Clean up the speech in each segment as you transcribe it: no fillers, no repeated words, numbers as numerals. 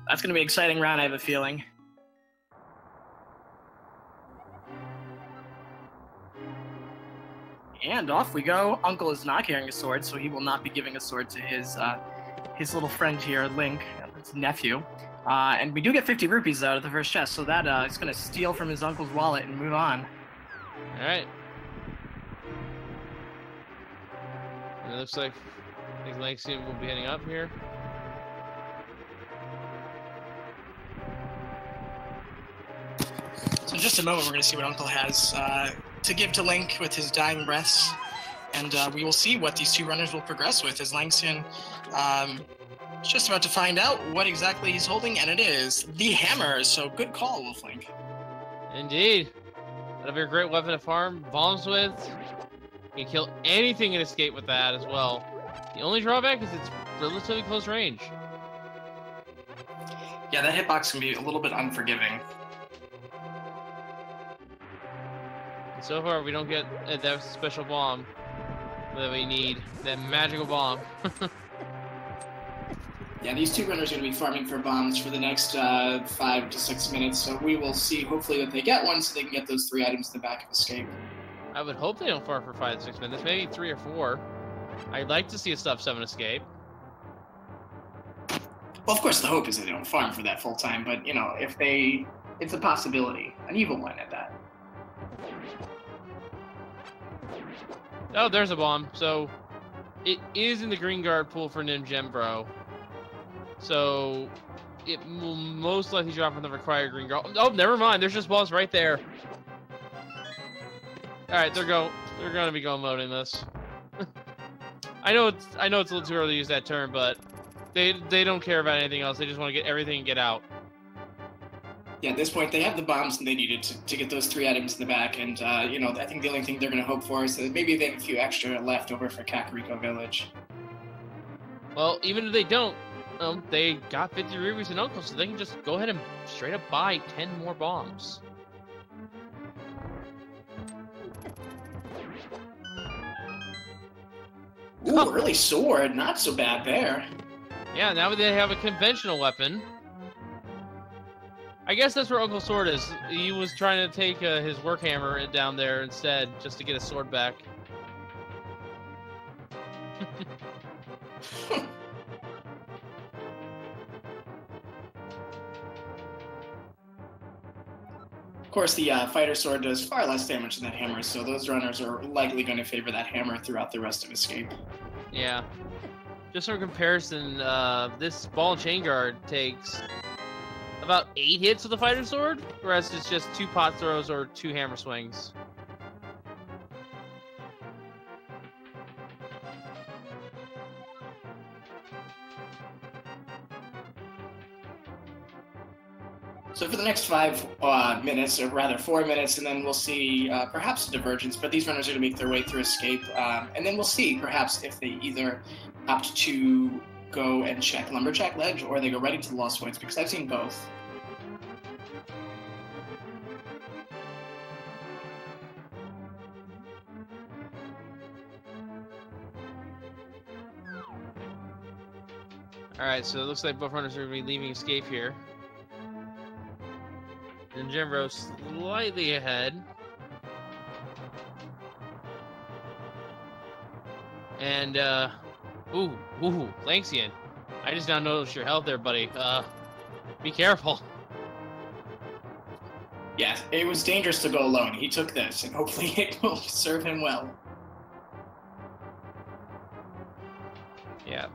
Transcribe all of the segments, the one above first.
That's going to be an exciting round, I have a feeling. And off we go. Uncle is not carrying a sword, so he will not be giving a sword to his little friend here, Link, his nephew. And we do get 50 rupees out of the first chest, so that is going to steal from his uncle's wallet and move on. All right. And it looks like I think Lanxion will be heading up here. So in just a moment, we're going to see what Uncle has to give to Link with his dying breaths. And we will see what these two runners will progress with as Lanxion is just about to find out what exactly he's holding, and it is the hammer. So good call, Wolf Link. Indeed. That'll be a great weapon to farm bombs with. You can kill anything and escape with that as well. The only drawback is it's relatively close range. Yeah, that hitbox can be a little bit unforgiving. And so far, we don't get that special bomb that we need. That magical bomb. Yeah, these two runners are going to be farming for bombs for the next 5 to 6 minutes, so we will see, hopefully, that they get one so they can get those 3 items in the back of Escape. I would hope they don't farm for 5 to 6 minutes, maybe 3 or 4. I'd like to see a Stuff 7 Escape. Well, of course, the hope is that they don't farm for that full time, but, you know, if they... It's a possibility. An evil one at that. Oh, there's a bomb. So, it is in the green guard pool for ninjembro. So, it will most likely drop from the required green guard. Oh, never mind. There's just bombs right there. Alright, they're gonna be go moding this. I know it's a little too early to use that term, but they don't care about anything else. They just want to get everything and get out. Yeah, at this point, they have the bombs they needed to get those 3 items in the back, and, you know, I think the only thing they're going to hope for is that maybe they have a few extra left over for Kakariko Village. Well, even if they don't, they got 50 rubies and Uncle, so they can just go ahead and straight up buy 10 more bombs. Ooh, early sword. Not so bad there. Yeah, now they have a conventional weapon. I guess that's where Uncle Sword is. He was trying to take his work hammer down there instead, just to get his sword back. Of course, the fighter sword does far less damage than that hammer, so those runners are likely going to favor that hammer throughout the rest of Escape. Yeah. Just for comparison, this ball and chain guard takes about 8 hits with the fighter sword, whereas it's just 2 pot throws or 2 hammer swings. So for the next 5 minutes, or rather 4 minutes, and then we'll see perhaps a divergence, but these runners are going to make their way through Escape, and then we'll see perhaps if they either opt to go and check Lumberjack Ledge, or they go right into the Lost Points, because I've seen both. Alright, so it looks like both runners are going to be leaving Escape here. Ninjembro slightly ahead. And, ooh, Lanxion. I just now noticed your health there, buddy. Be careful. Yeah, it was dangerous to go alone. He took this, and hopefully it will serve him well. Yeah.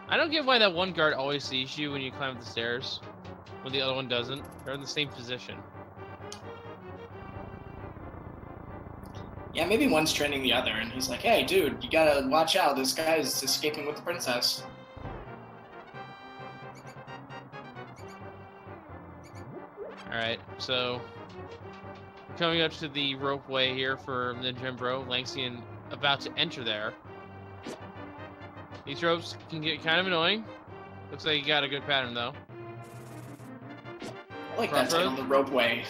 I don't get why that one guard always sees you when you climb the stairs, when the other one doesn't. They're in the same position. Yeah, maybe one's training the other, and he's like, hey, dude, you gotta watch out. This guy's escaping with the princess. Alright, so coming up to the ropeway here for Ninjembro, Lanxion about to enter there. These ropes can get kind of annoying. Looks like you got a good pattern, though. I like that title, the ropeway.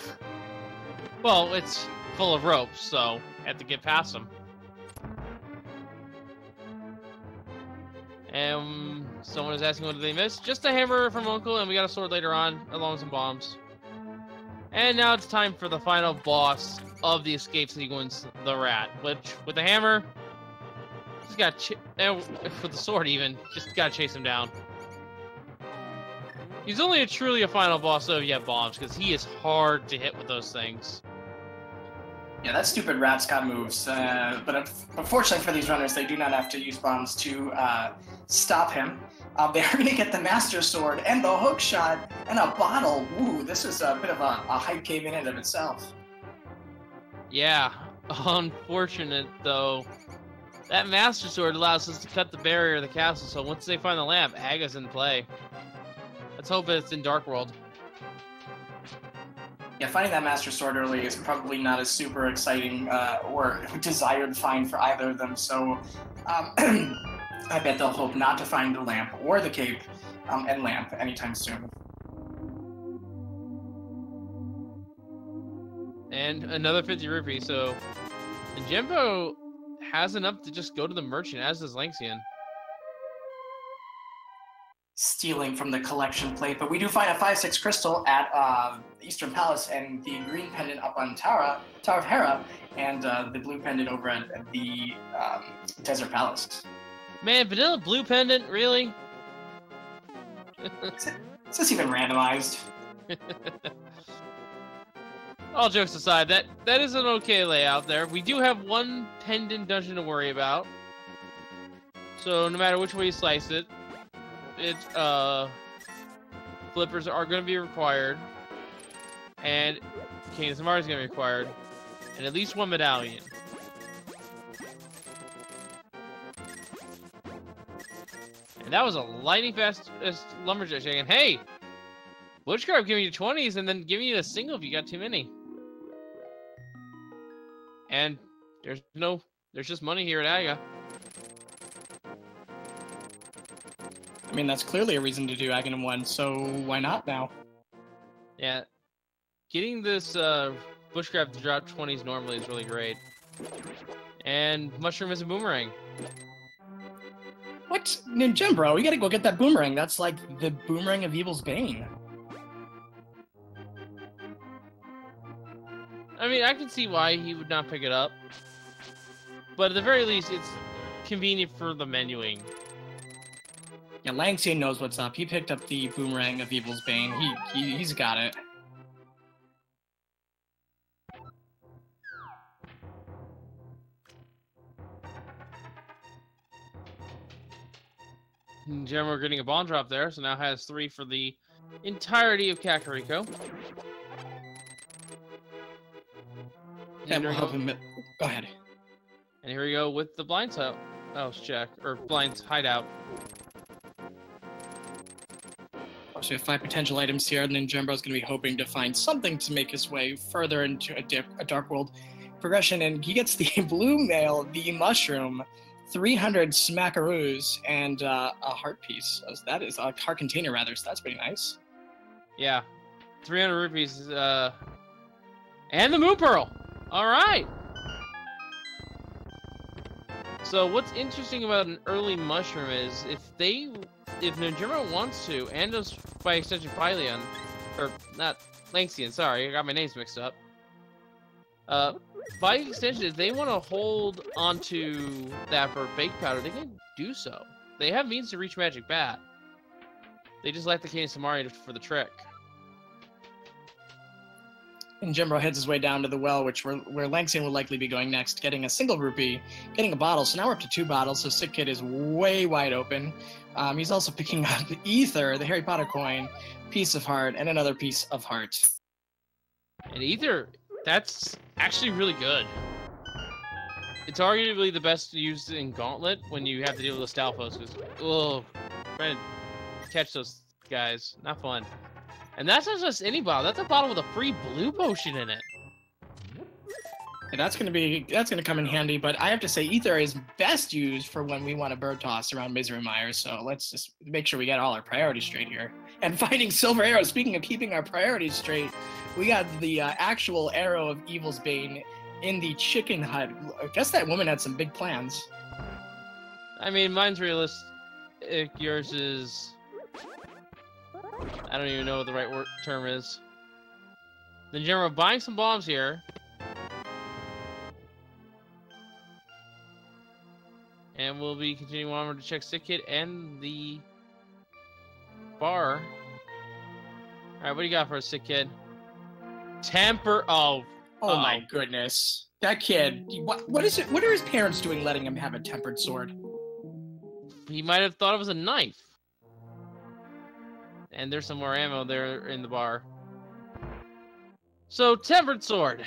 Well, it's full of ropes, so you have to get past them. And someone is asking what did they miss? Just a hammer from Uncle, and we got a sword later on, along with some bombs. And now it's time for the final boss of the escape sequence, the rat. Which, with the hammer, just got and with the sword even, just gotta chase him down. He's only truly a final boss though if you have bombs, because he is hard to hit with those things. Yeah, that stupid rat's got moves, but unfortunately for these runners, they do not have to use bombs to stop him. They are going to get the Master Sword and the hook shot and a bottle. Ooh, this is a bit of a hype game in and of itself. Yeah, unfortunate though. That Master Sword allows us to cut the barrier of the castle, so once they find the lamp, Aga's in play. Let's hope it's in Dark World. Yeah, finding that Master Sword early is probably not a super exciting or desired find for either of them, so I bet they'll hope not to find the lamp or the cape and lamp anytime soon. And another 50 rupees, so ninjembro has enough to just go to the merchant, as does Lanxion. Stealing from the collection plate, but we do find a 5/6 crystal at Eastern Palace and the green pendant up on Tower of Hera and the blue pendant over at the Desert Palace. Man, vanilla blue pendant, really? Is this even randomized? All jokes aside, that is an okay layout there. We do have one pendant dungeon to worry about. So no matter which way you slice it, flippers are going to be required, and King of Samara is going to be required, and at least one medallion. And that was a lightning fast lumberjack shaking. Hey, Bushcraft giving you 20s and then giving you a single if you got too many. And there's just money here at Aga. I mean, that's clearly a reason to do Agahnim 1, so why not now? Yeah. Getting this Bushcraft to drop 20s normally is really great. And Mushroom is a boomerang. What? Ninjembro, you gotta go get that boomerang. That's like the boomerang of Evil's Bane. I mean, I can see why he would not pick it up. But at the very least, it's convenient for the menuing. Yeah, Lanxion knows what's up. He picked up the boomerang of Evil's Bane. He's got it. We're getting a bomb drop there, so now has 3 for the entirety of Kakariko. And we'll help him. Go ahead. And here we go with the blinds out. Oh, check. Or blinds hideout. So we have 5 potential items here, and then Ninjembro's going to be hoping to find something to make his way further into a Dark World progression, and he gets the blue mail, the mushroom, 300 smackaroos, and a heart piece. So that is a heart container, rather, so that's pretty nice. Yeah. 300 rupees, and the Moon Pearl! Alright! So what's interesting about an early mushroom is if Ninjembro wants to, and does by extension Pyleon, or not Lanxion, sorry, I got my names mixed up. By extension, if they want to hold onto that for Baked Powder, they can do so. They have means to reach Magic Bat. They just like the King of Samara for the trick. And Ninjembro heads his way down to the well, where Lanxion will likely be going next, getting a single rupee, getting a bottle. So now we're up to 2 bottles, so Sick Kid is way wide open. He's also picking up Ether, the Harry Potter coin, piece of heart, and another piece of heart. And Ether, that's actually really good. It's arguably the best used in Gauntlet when you have to deal with the Stalfos, because, ugh, trying to catch those guys, not fun. And that's not just any bottle, that's a bottle with a free blue potion in it. And that's gonna come in handy, but I have to say Ether is best used for when we want to bird toss around Misery Mire, so let's just make sure we get all our priorities straight here. And finding Silver Arrow, speaking of keeping our priorities straight, we got the actual Arrow of Evil's Bane in the chicken hut. I guess that woman had some big plans. I mean, mine's realistic. yours is... I don't even know what the right term is. Ninjembro buying some bombs here. And we'll be continuing on to check Sick Kid and the bar. Alright, what do you got for us, Sick Kid? Temper... Oh my goodness. That kid. What is it? What are his parents doing letting him have a tempered sword? He might have thought it was a knife. And there's some more ammo there in the bar. So, tempered sword.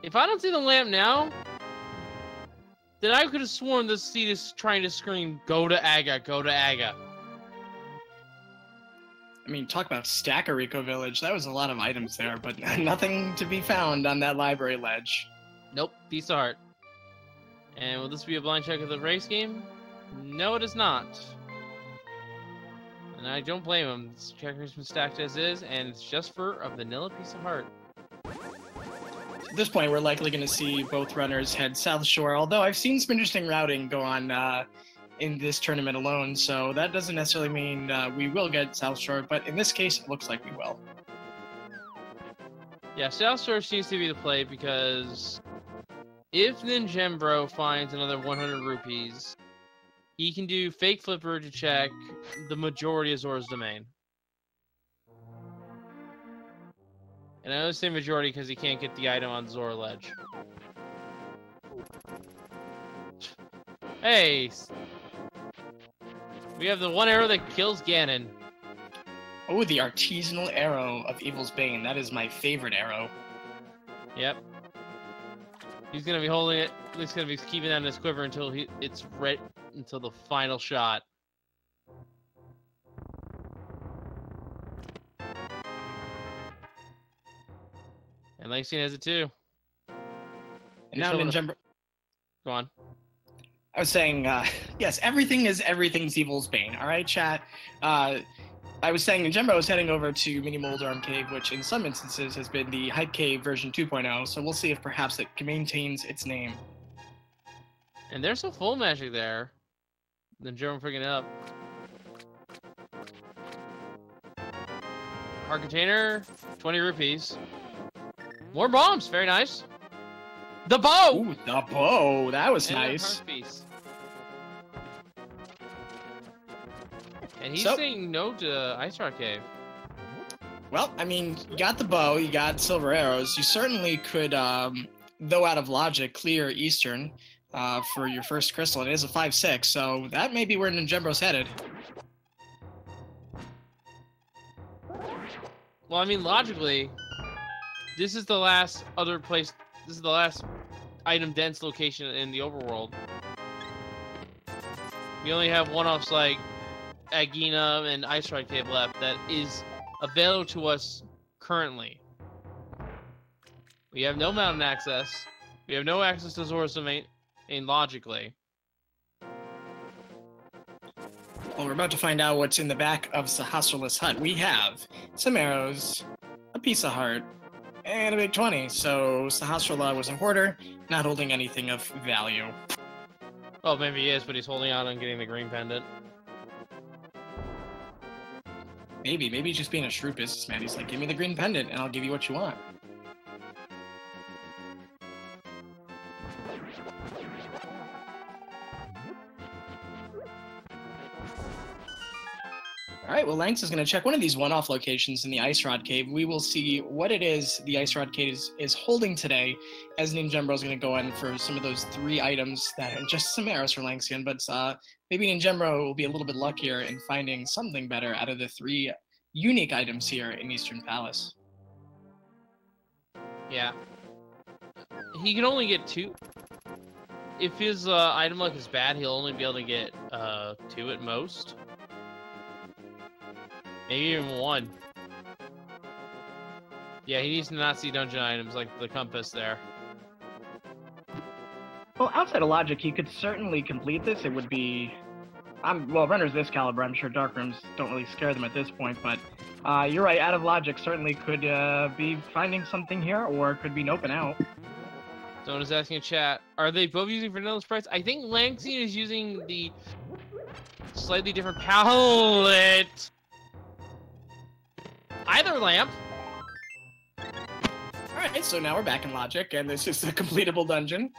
If I don't see the lamp now, then I could have sworn this seed is trying to scream, "Go to Aga, go to Aga." I mean, talk about Kakariko Village. That was a lot of items there, but nothing to be found on that library ledge. Nope, piece of heart. And will this be a blind check of the race game? No, it is not. And I don't blame him. This checker's been stacked as is, and it's just for a vanilla piece of heart. At this point, we're likely going to see both runners head South Shore, although I've seen some interesting routing go on in this tournament alone, so that doesn't necessarily mean we will get South Shore, but in this case, it looks like we will. Yeah, South Shore seems to be the play, because if Ninjembro finds another 100 rupees, he can do Fake Flipper to check the majority of Zora's domain. And I only say majority because he can't get the item on Zora Ledge. Hey! We have the one arrow that kills Ganon. Oh, the artisanal arrow of Evil's Bane. That is my favorite arrow. Yep. He's gonna be holding it. He's gonna be keeping that in his quiver until it's red, until the final shot. And Lanxion has it too. And now Ninjembro. Go on. I was saying, yes, everything's Evil's Bane. All right, chat. I was saying Ninjembro is heading over to Mini Moldarm Cave, which in some instances has been the Hype Cave version 2.0, so we'll see if perhaps it maintains its name. And there's some full magic there. Ninjembro picking it up. Heart container, 20 rupees. More bombs, very nice. The bow! Ooh, the bow, that was nice. And he's saying no to Ice Rock Cave. Well, I mean, you got the bow, you got silver arrows. You certainly could, though out of logic, clear Eastern for your first crystal. It is a 5-6, so that may be where Ninjembro's headed. Well, I mean, logically, this is the last other place. This is the last item dense location in the overworld. We only have one-offs like Agahnim and Ice Rock Cave left that is available to us currently. We have no mountain access. We have no access to Zora's domain logically. Well, we're about to find out what's in the back of Sahasrala's hut. We have some arrows, a piece of heart, and a big 20. So Sahasrala was a hoarder, not holding anything of value. Well, maybe he is, but he's holding out on getting the green pendant. Maybe he's just being a shrewd businessman. He's like, give me the green pendant and I'll give you what you want. Alright, well, Lanx is going to check one of these one-off locations in the Ice Rod Cave. We will see what it is the Ice Rod Cave is holding today, as Ninjembro is going to go in for some of those 3 items that are just some arrows for Lanxion, but maybe Ninjembro will be a little bit luckier in finding something better out of the 3 unique items here in Eastern Palace. Yeah. He can only get 2. If his item luck is bad, he'll only be able to get 2 at most. Maybe even 1. Yeah, he needs to not see dungeon items like the compass there. Well, outside of logic, he could certainly complete this. It would be... well, runners this caliber, I'm sure dark rooms don't really scare them at this point, but you're right, out of logic certainly could be finding something here, or could be noping out. Someone is asking in chat, are they both using vanilla sprites? I think Lanxion is using the slightly different palette. Either lamp. Alright, so now we're back in logic, and this is a completable dungeon.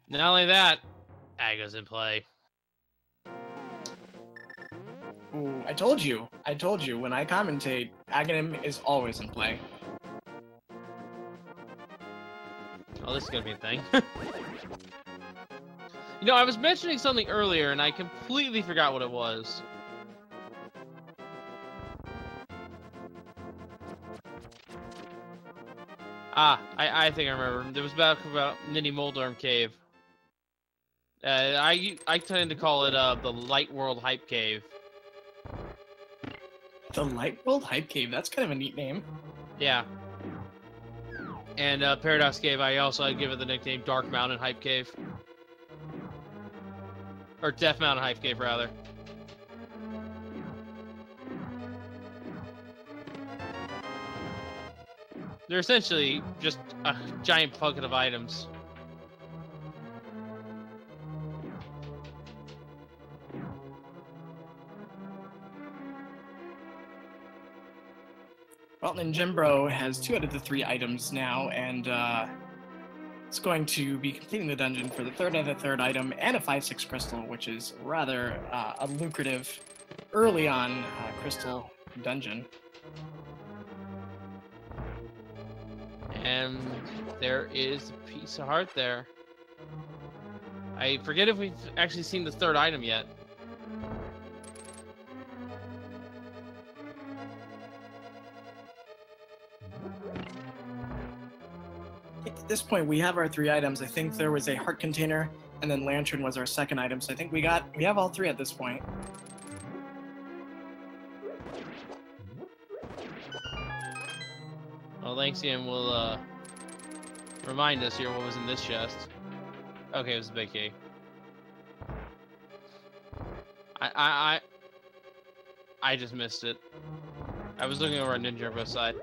Not only that, Aga's in play. Ooh, I told you, when I commentate, Agahnim is always in play. Oh, this is gonna be a thing. You know, I was mentioning something earlier, and I completely forgot what it was. Ah, I think I remember. There was about Mini Moldorm Cave. I tend to call it the Light World Hype Cave. The Light World Hype Cave, that's kind of a neat name. Yeah. And Paradox Cave, I'd give it the nickname Dark Mountain Hype Cave. Or Death Mountain Hype Cave, rather. They're essentially just a giant bucket of items. Well, ninjembro has 2 out of the 3 items now, and it's going to be completing the dungeon for the 3rd out of the 3rd item and a 5/6 crystal, which is rather a lucrative early on crystal dungeon. And there is a piece of heart there. I forget if we've actually seen the 3rd item yet. At this point, we have our 3 items. I think there was a heart container, and then lantern was our 2nd item. So I think we have all 3 at this point. Well, Lanxion will remind us here what was in this chest. Okay, it was a big key. I just missed it. I was looking over at ninjembro's side.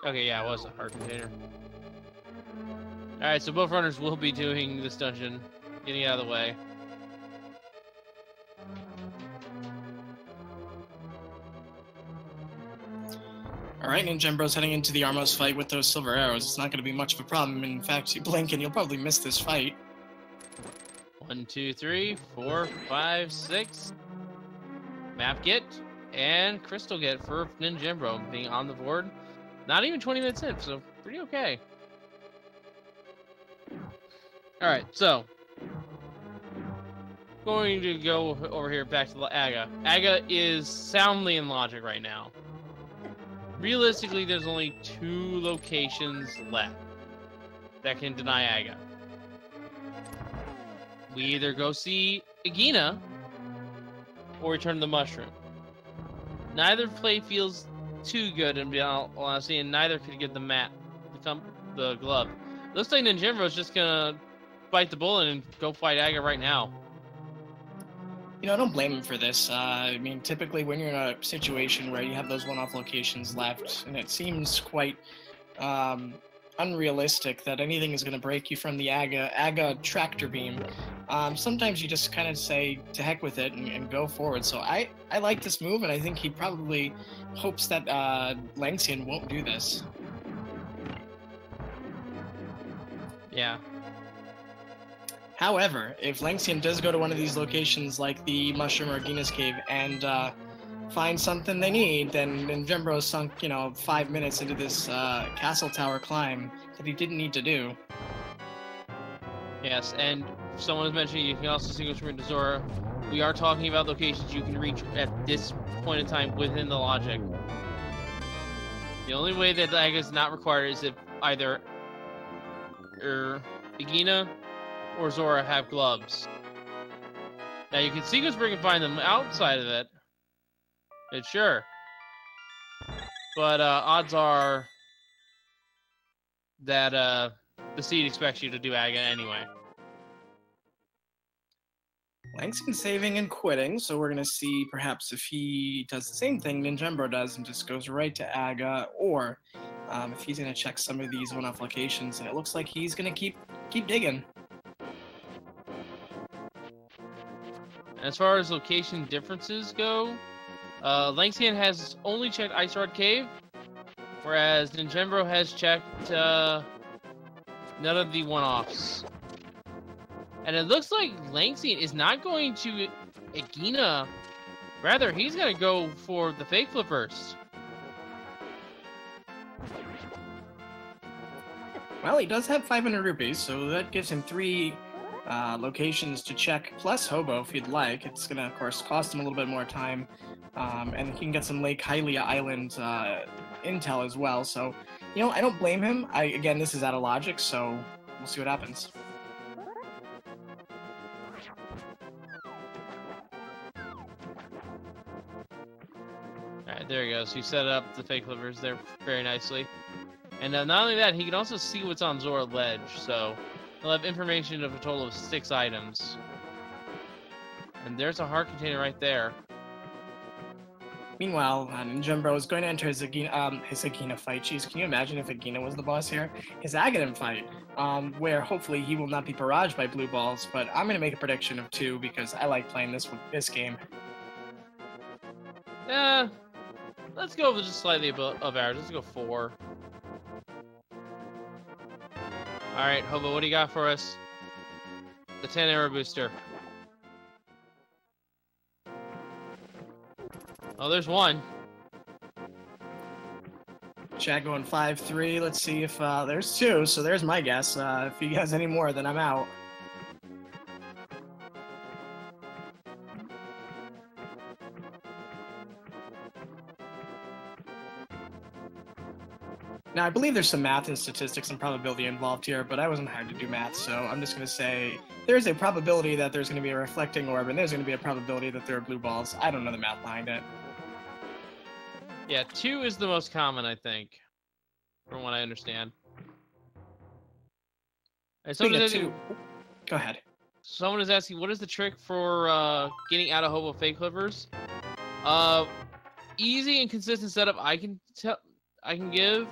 Okay, yeah, it was a heart container. Alright, so both runners will be doing this dungeon. Getting out of the way. Alright, ninjembro's heading into the Armos fight with those silver arrows. It's not going to be much of a problem. In fact, you blink and you'll probably miss this fight. 1, 2, 3, 4, 5, 6. Map get and crystal get for ninjembro being on the board. Not even 20 minutes in, so pretty okay. Alright, so going to go over here back to Aga. Aga is soundly in logic right now. Realistically, there's only 2 locations left that can deny Aga. We either go see Agahnim or return to the mushroom. Neither play feels too good, and be honest, and neither could get the mat, the glove. Looks like ninjembro's just gonna bite the bullet and go fight Aga right now. You know, I don't blame him for this. I mean, typically when you're in a situation where you have those one-off locations left, and it seems quite unrealistic that anything is going to break you from the Aga tractor beam, sometimes you just kind of say, to heck with it, and go forward. So I like this move, and I think he probably hopes that Lanxion won't do this. Yeah. However, if Lanxion does go to one of these locations like the Mushroom or Gina's Cave and find something they need, then ninjembro sunk, 5 minutes into this castle tower climb that he didn't need to do. Yes, and someone was mentioning you can also single sprint to Zora. We are talking about locations you can reach at this point in time within the logic. The only way that Aga is not required is if either Agahnim or Zora have gloves. Now you can sequence break and find them outside of it. It's sure. But odds are that the seed expects you to do Aga anyway. Lanxion saving and quitting, so we're going to see perhaps if he does the same thing Ninjembro does and just goes right to Aga, or if he's going to check some of these one-off locations, and it looks like he's going to keep digging. As far as location differences go, Lanxion has only checked Ice Rod Cave, whereas Ninjembro has checked none of the one-offs. And it looks like Lanxion is not going to Agahnim. Rather, he's going to go for the fake flippers. Well, he does have 500 rupees, so that gives him 3 locations to check, plus Hobo if he'd like. It's going to, of course, cost him a little bit more time, and he can get some Lake Hylia Island intel as well. So, you know, I don't blame him. Again, this is out of logic, so we'll see what happens. Alright, there he goes. He set up the fake flippers there very nicely. And not only that, he can also see what's on Zora Ledge, so he'll have information of a total of 6 items. And there's a heart container right there. Meanwhile, Ninjembro is going to enter his Agahnim fight. Jeez, can you imagine if Agahnim was the boss here? His Agahnim fight, where hopefully he will not be barraged by blue balls, but I'm going to make a prediction of 2 because I like playing this game. Let's go with just slightly above average. Let's go 4. Alright, Hobo, what do you got for us? The 10 arrow booster. Oh, there's 1. Chad going 5-3. Let's see if there's 2. So there's my guess. If he has any more, then I'm out. Now, I believe there's some math and statistics and probability involved here, but I wasn't hired to do math, so I'm just going to say there's a probability that there's going to be a reflecting orb, and there's going to be a probability that there are blue balls. I don't know the math behind it. Yeah, 2 is the most common, I think, from what I understand. And someone is asking, go ahead. Someone is asking, what is the trick for getting out of Hobo fake flippers? Easy and consistent setup I can give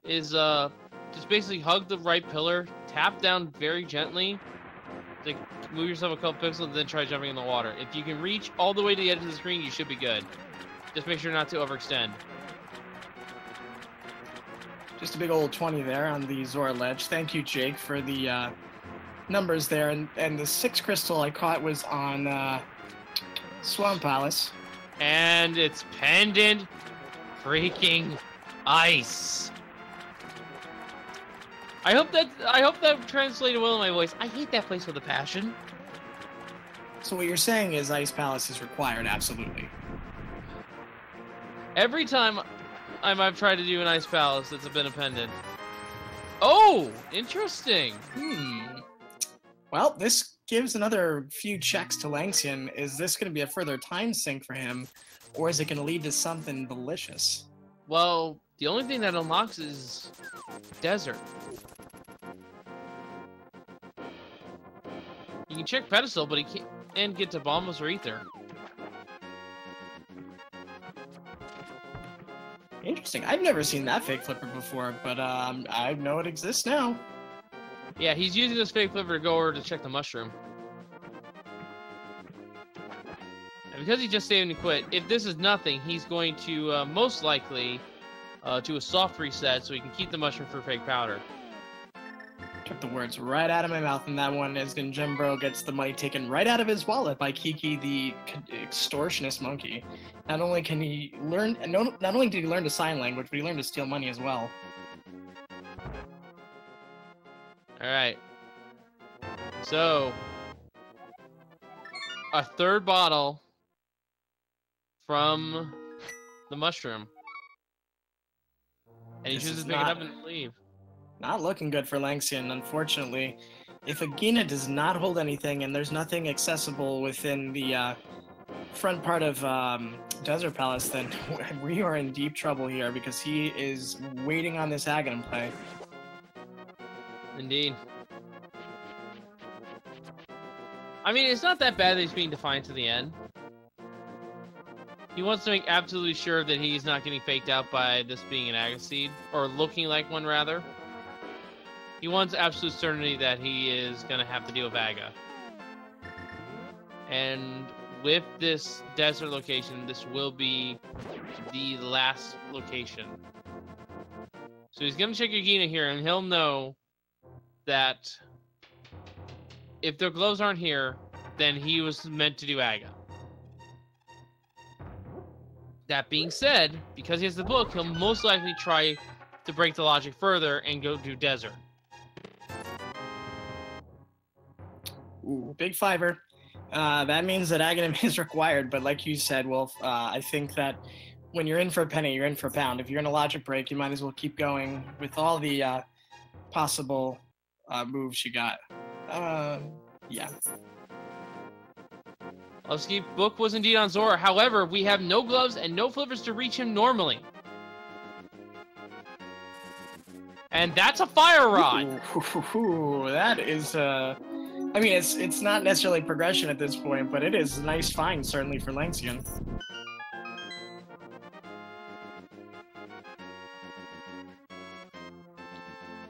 is just basically hug the right pillar, tap down very gently, like move yourself a couple pixels, and then try jumping in the water. If you can reach all the way to the edge of the screen, you should be good. Just make sure not to overextend. Just a big old 20 there on the Zora Ledge. Thank you, Jake, for the numbers there. And the 6 crystal I caught was on Swamp Palace. And it's pendant freaking ice. I hope that translated well in my voice. I hate that place with a passion. So what you're saying is Ice Palace is required, absolutely. Every time I've tried to do an Ice Palace, it's been a pendant. Oh, interesting. Well, this gives another few checks to Lanxion. Is this going to be a further time sink for him, or is it going to lead to something delicious? Well, the only thing that unlocks is desert. You can check pedestal, but he can't get to bombs or ether. Interesting. I've never seen that fake flipper before, but I know it exists now. Yeah, he's using this fake flipper to go over to check the mushroom. And because he just saved and quit, if this is nothing, he's going to most likely do a soft reset so he can keep the mushroom for fake powder. Took the words right out of my mouth in that one, as Ninjembro gets the money taken right out of his wallet by Kiki, the extortionist monkey. Not only can he learn, not only did he learn the sign language, but he learned to steal money as well. Alright. So, a 3rd bottle from the mushroom. And he chooses to pick it up and leave. Not looking good for Lanxion, unfortunately. If Agahnim does not hold anything and there's nothing accessible within the front part of Desert Palace, then we are in deep trouble here because he is waiting on this Agahnim play. Indeed. I mean, it's not that bad that he's being defiant to the end. He wants to make absolutely sure that he's not getting faked out by this being an Agaseed, or looking like one, rather. He wants absolute certainty that he is going to have to deal with Aga. And with this desert location, this will be the last location. So he's going to check Agahnim here, and he'll know that if their gloves aren't here, then he was meant to do Aga. That being said, because he has the book, he'll most likely try to break the logic further and go do desert. Ooh, big fiver. That means that Agahnim is required, but like you said, Wolf, I think that when you're in for a penny, you're in for a pound. If you're in a logic break, you might as well keep going with all the possible moves you got. Yeah. Lovsky book was indeed on Zora. However, we have no gloves and no flippers to reach him normally. And that's a fire rod. Ooh, that is I mean, it's not necessarily progression at this point, but it is a nice find, certainly, for Lanxion.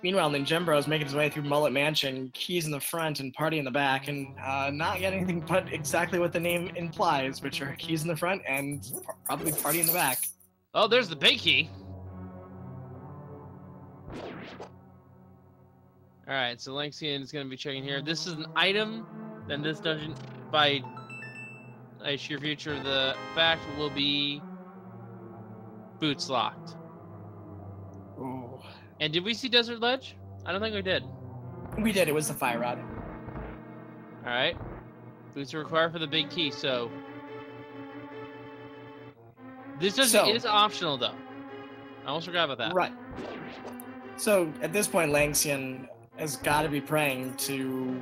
Meanwhile, ninjembro is making his way through Mullet Mansion, keys in the front and party in the back, and not getting anything but exactly what the name implies, which are keys in the front and probably party in the back. Oh, there's the big key. Alright, so Lanxion is going to be checking here. This is an item, then this dungeon, by a sheer feature of the fact, will be boots locked. Ooh. And did we see Desert Ledge? I don't think we did. We did. It was the fire rod. Alright. Boots are required for the big key, so... This dungeon is optional, though. I almost forgot about that. Right. So, at this point, Lanxion has got to be praying to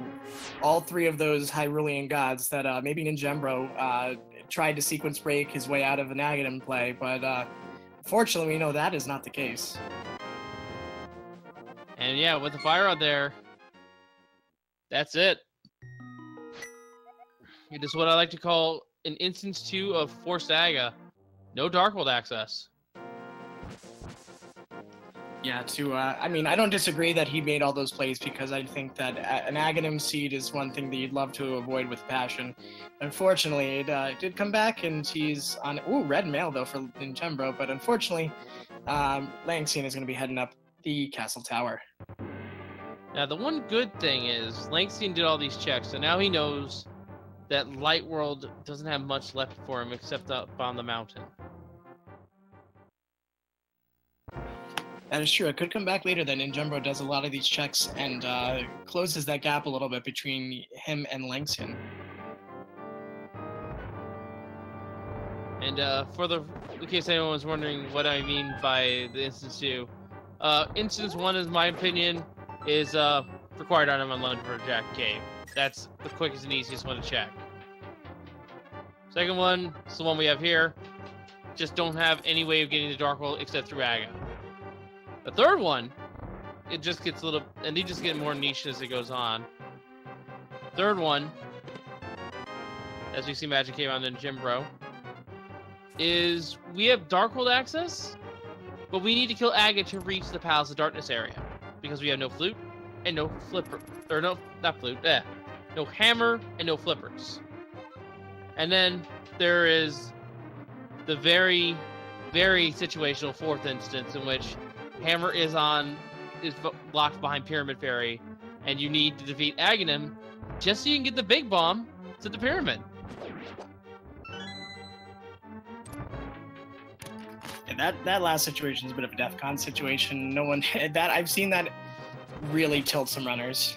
all three of those Hyrulean gods that maybe ninjembro tried to sequence break his way out of an Agahnim play, but unfortunately, we know that is not the case. And yeah, with the fire out there, that's it. It is what I like to call an instance 2 of forced Aga. No Darkworld access. Yeah, I mean, I don't disagree that he made all those plays because I think that an Agahnim seed is one thing that you'd love to avoid with passion. Unfortunately, it did come back, and he's on, red mail, though, for ninjembro, but unfortunately, Lanxion is going to be heading up the castle tower. Now, the one good thing is Lanxion did all these checks, so now he knows that Light World doesn't have much left for him except up on the mountain. That is true. It could come back later that ninjembro does a lot of these checks and closes that gap a little bit between him and Lanxion. And in case anyone was wondering what I mean by the instance 2, instance 1, in my opinion, is required item on loan for Jack Cave. That's the quickest and easiest one to check. Second one is the one we have here. Just don't have any way of getting to Darkworld except through Aga. The third one, it just gets a little, and they just get more niche as it goes on. Third one, as we see Magic Cave on ninjembro, is we have Darkworld access, but we need to kill Aga to reach the Palace of Darkness area because we have no flute and no flipper, or no, not flute, no hammer and no flippers. And then there is the very, very situational fourth instance in which hammer is blocked behind Pyramid Fairy, and you need to defeat Agahnim just so you can get the big bomb to the pyramid. Yeah, that last situation is a bit of a DEFCON situation. No one I've seen that really tilt some runners.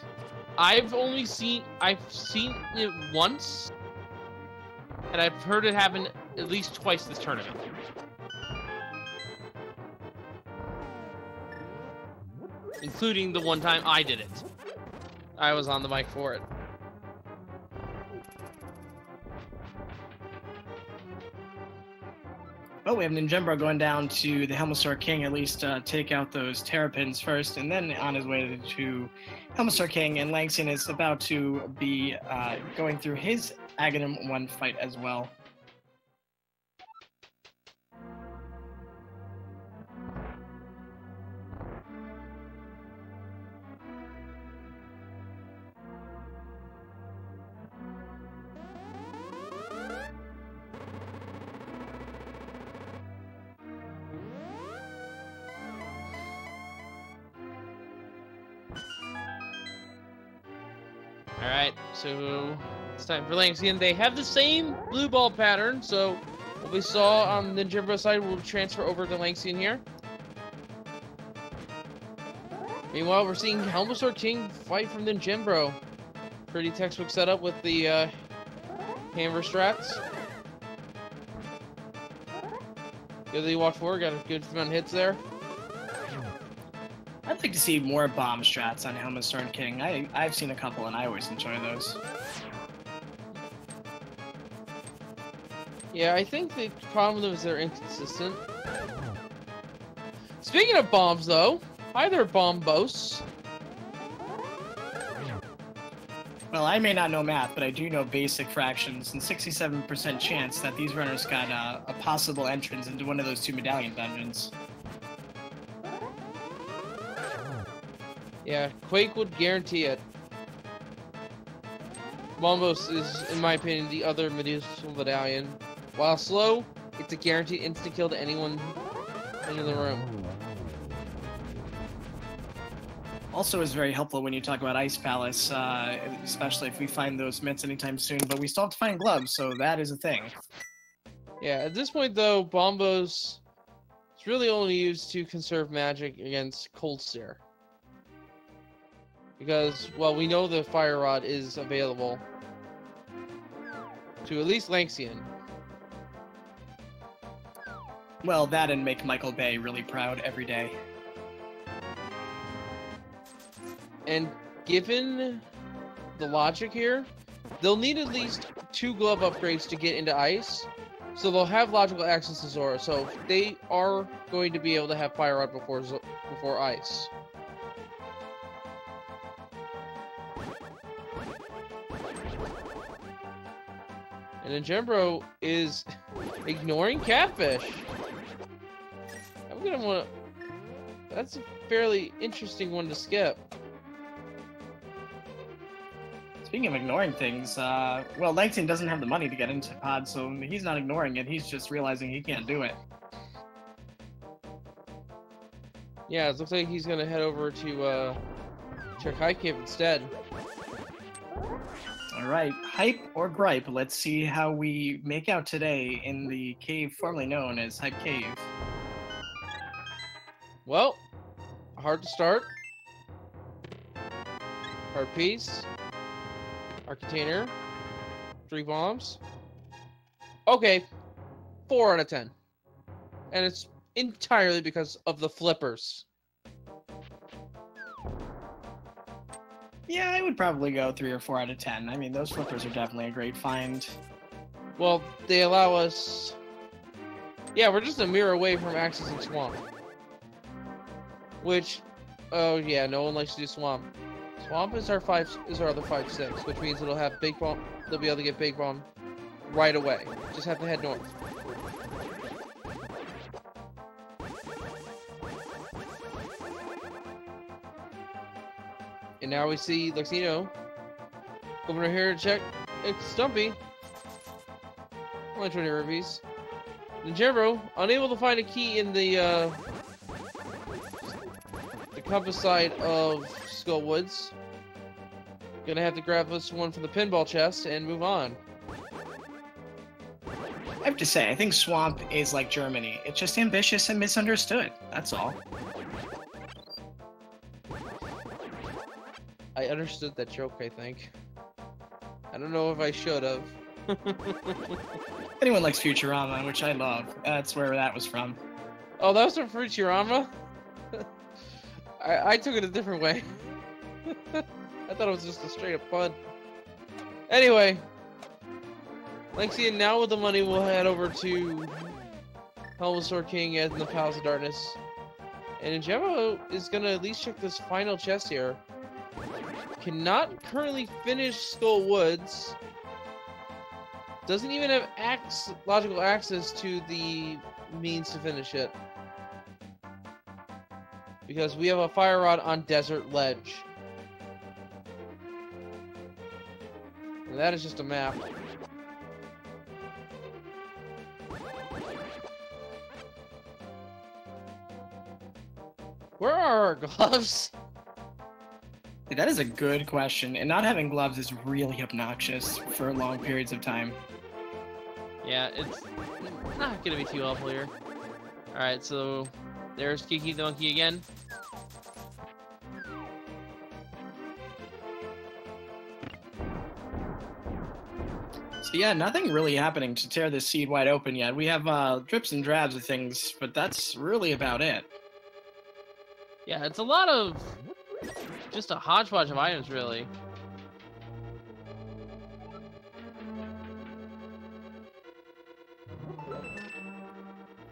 I've seen it once, and I've heard it happen at least twice this tournament. Including the one time I did it. I was on the mic for it. Oh, we have ninjembro going down to the Helmasaur King, at least take out those terrapins first, and then on his way to Helmasaur King, and Lanxion is about to be going through his Agahnim 1 fight as well. Alright, so it's time for Lanxion. They have the same blue ball pattern, so what we saw on the ninjembro side will transfer over to Lanxion here. Meanwhile, we're seeing Helmasaur King fight from ninjembro. Pretty textbook setup with the hammer strats. Good that he walked forward, got a good amount of hits there. I'd like to see more bomb strats on Helmasaur King. I've seen a couple and I always enjoy those. Yeah, I think the problem is they're inconsistent. Speaking of bombs, though, hi there, Bombos. Well, I may not know math, but I do know basic fractions, and 67% chance that these runners got a possible entrance into one of those 2 medallion dungeons. Yeah, Quake would guarantee it. Bombos is, in my opinion, the other medicinal medallion. While slow, it's a guaranteed instant kill to anyone in the room. Also is very helpful when you talk about Ice Palace, especially if we find those mitts anytime soon, but we still have to find gloves, so that is a thing. Yeah, at this point, though, Bombos is really only used to conserve magic against Cold Stare. Because, well, we know the Fire Rod is available to at least Lanxion. Well, that and make Michael Bay really proud every day. And given the logic here, they'll need at least 2 glove upgrades to get into Ice. So they'll have logical access to Zora. So they are going to be able to have Fire Rod before Ice. And ninjembro is ignoring Catfish. I'm gonna want to... That's a fairly interesting one to skip. Speaking of ignoring things, well, Lanxion doesn't have the money to get into Pod, so he's not ignoring it, he's just realizing he can't do it. Yeah, it looks like he's gonna head over to check High Cave instead. Alright, hype or gripe, let's see how we make out today in the cave formerly known as Hype Cave. Well, hard to start. Hard piece. Our container. 3 bombs. Okay, 4 out of 10. And it's entirely because of the flippers. Yeah, I would probably go 3 or 4 out of 10. I mean, those flippers are definitely a great find. Well, they allow us... Yeah, we're just a mirror away from accessing Swamp. Which... Oh, yeah, no one likes to do Swamp. Swamp is our other 5/6, which means it'll have Big Bomb. They'll be able to get Big Bomb right away. Just have to head north. And now we see Luxino over here to check. It's Stumpy. Only 20 rupees. Ninjembro, unable to find a key in the compass side of Skullwoods. Gonna have to grab this one from the pinball chest and move on. I have to say, I think Swamp is like Germany. It's just ambitious and misunderstood. That's all. I understood that joke, I think. I don't know if I should have. Anyone likes Futurama, which I love. That's where that was from. Oh, that was from Futurama? I took it a different way. I thought it was just a straight up pun. Anyway, Lanxion, now with the money, we'll head over to Helmasaur King in the Palace of Darkness. And ninjembro is gonna at least check this final chest here. Cannot currently finish Skull Woods. Doesn't even have logical access to the means to finish it. Because we have a fire rod on Desert Ledge. And that is just a map. Where are our gloves? That is a good question, and not having gloves is really obnoxious for long periods of time. Yeah, it's not gonna be too helpful here. Alright, so there's Kiki the monkey again. So yeah, nothing really happening to tear this seed wide open yet. We have drips and drabs of things, but that's really about it. Yeah, it's a lot of just a hodgepodge of items, really.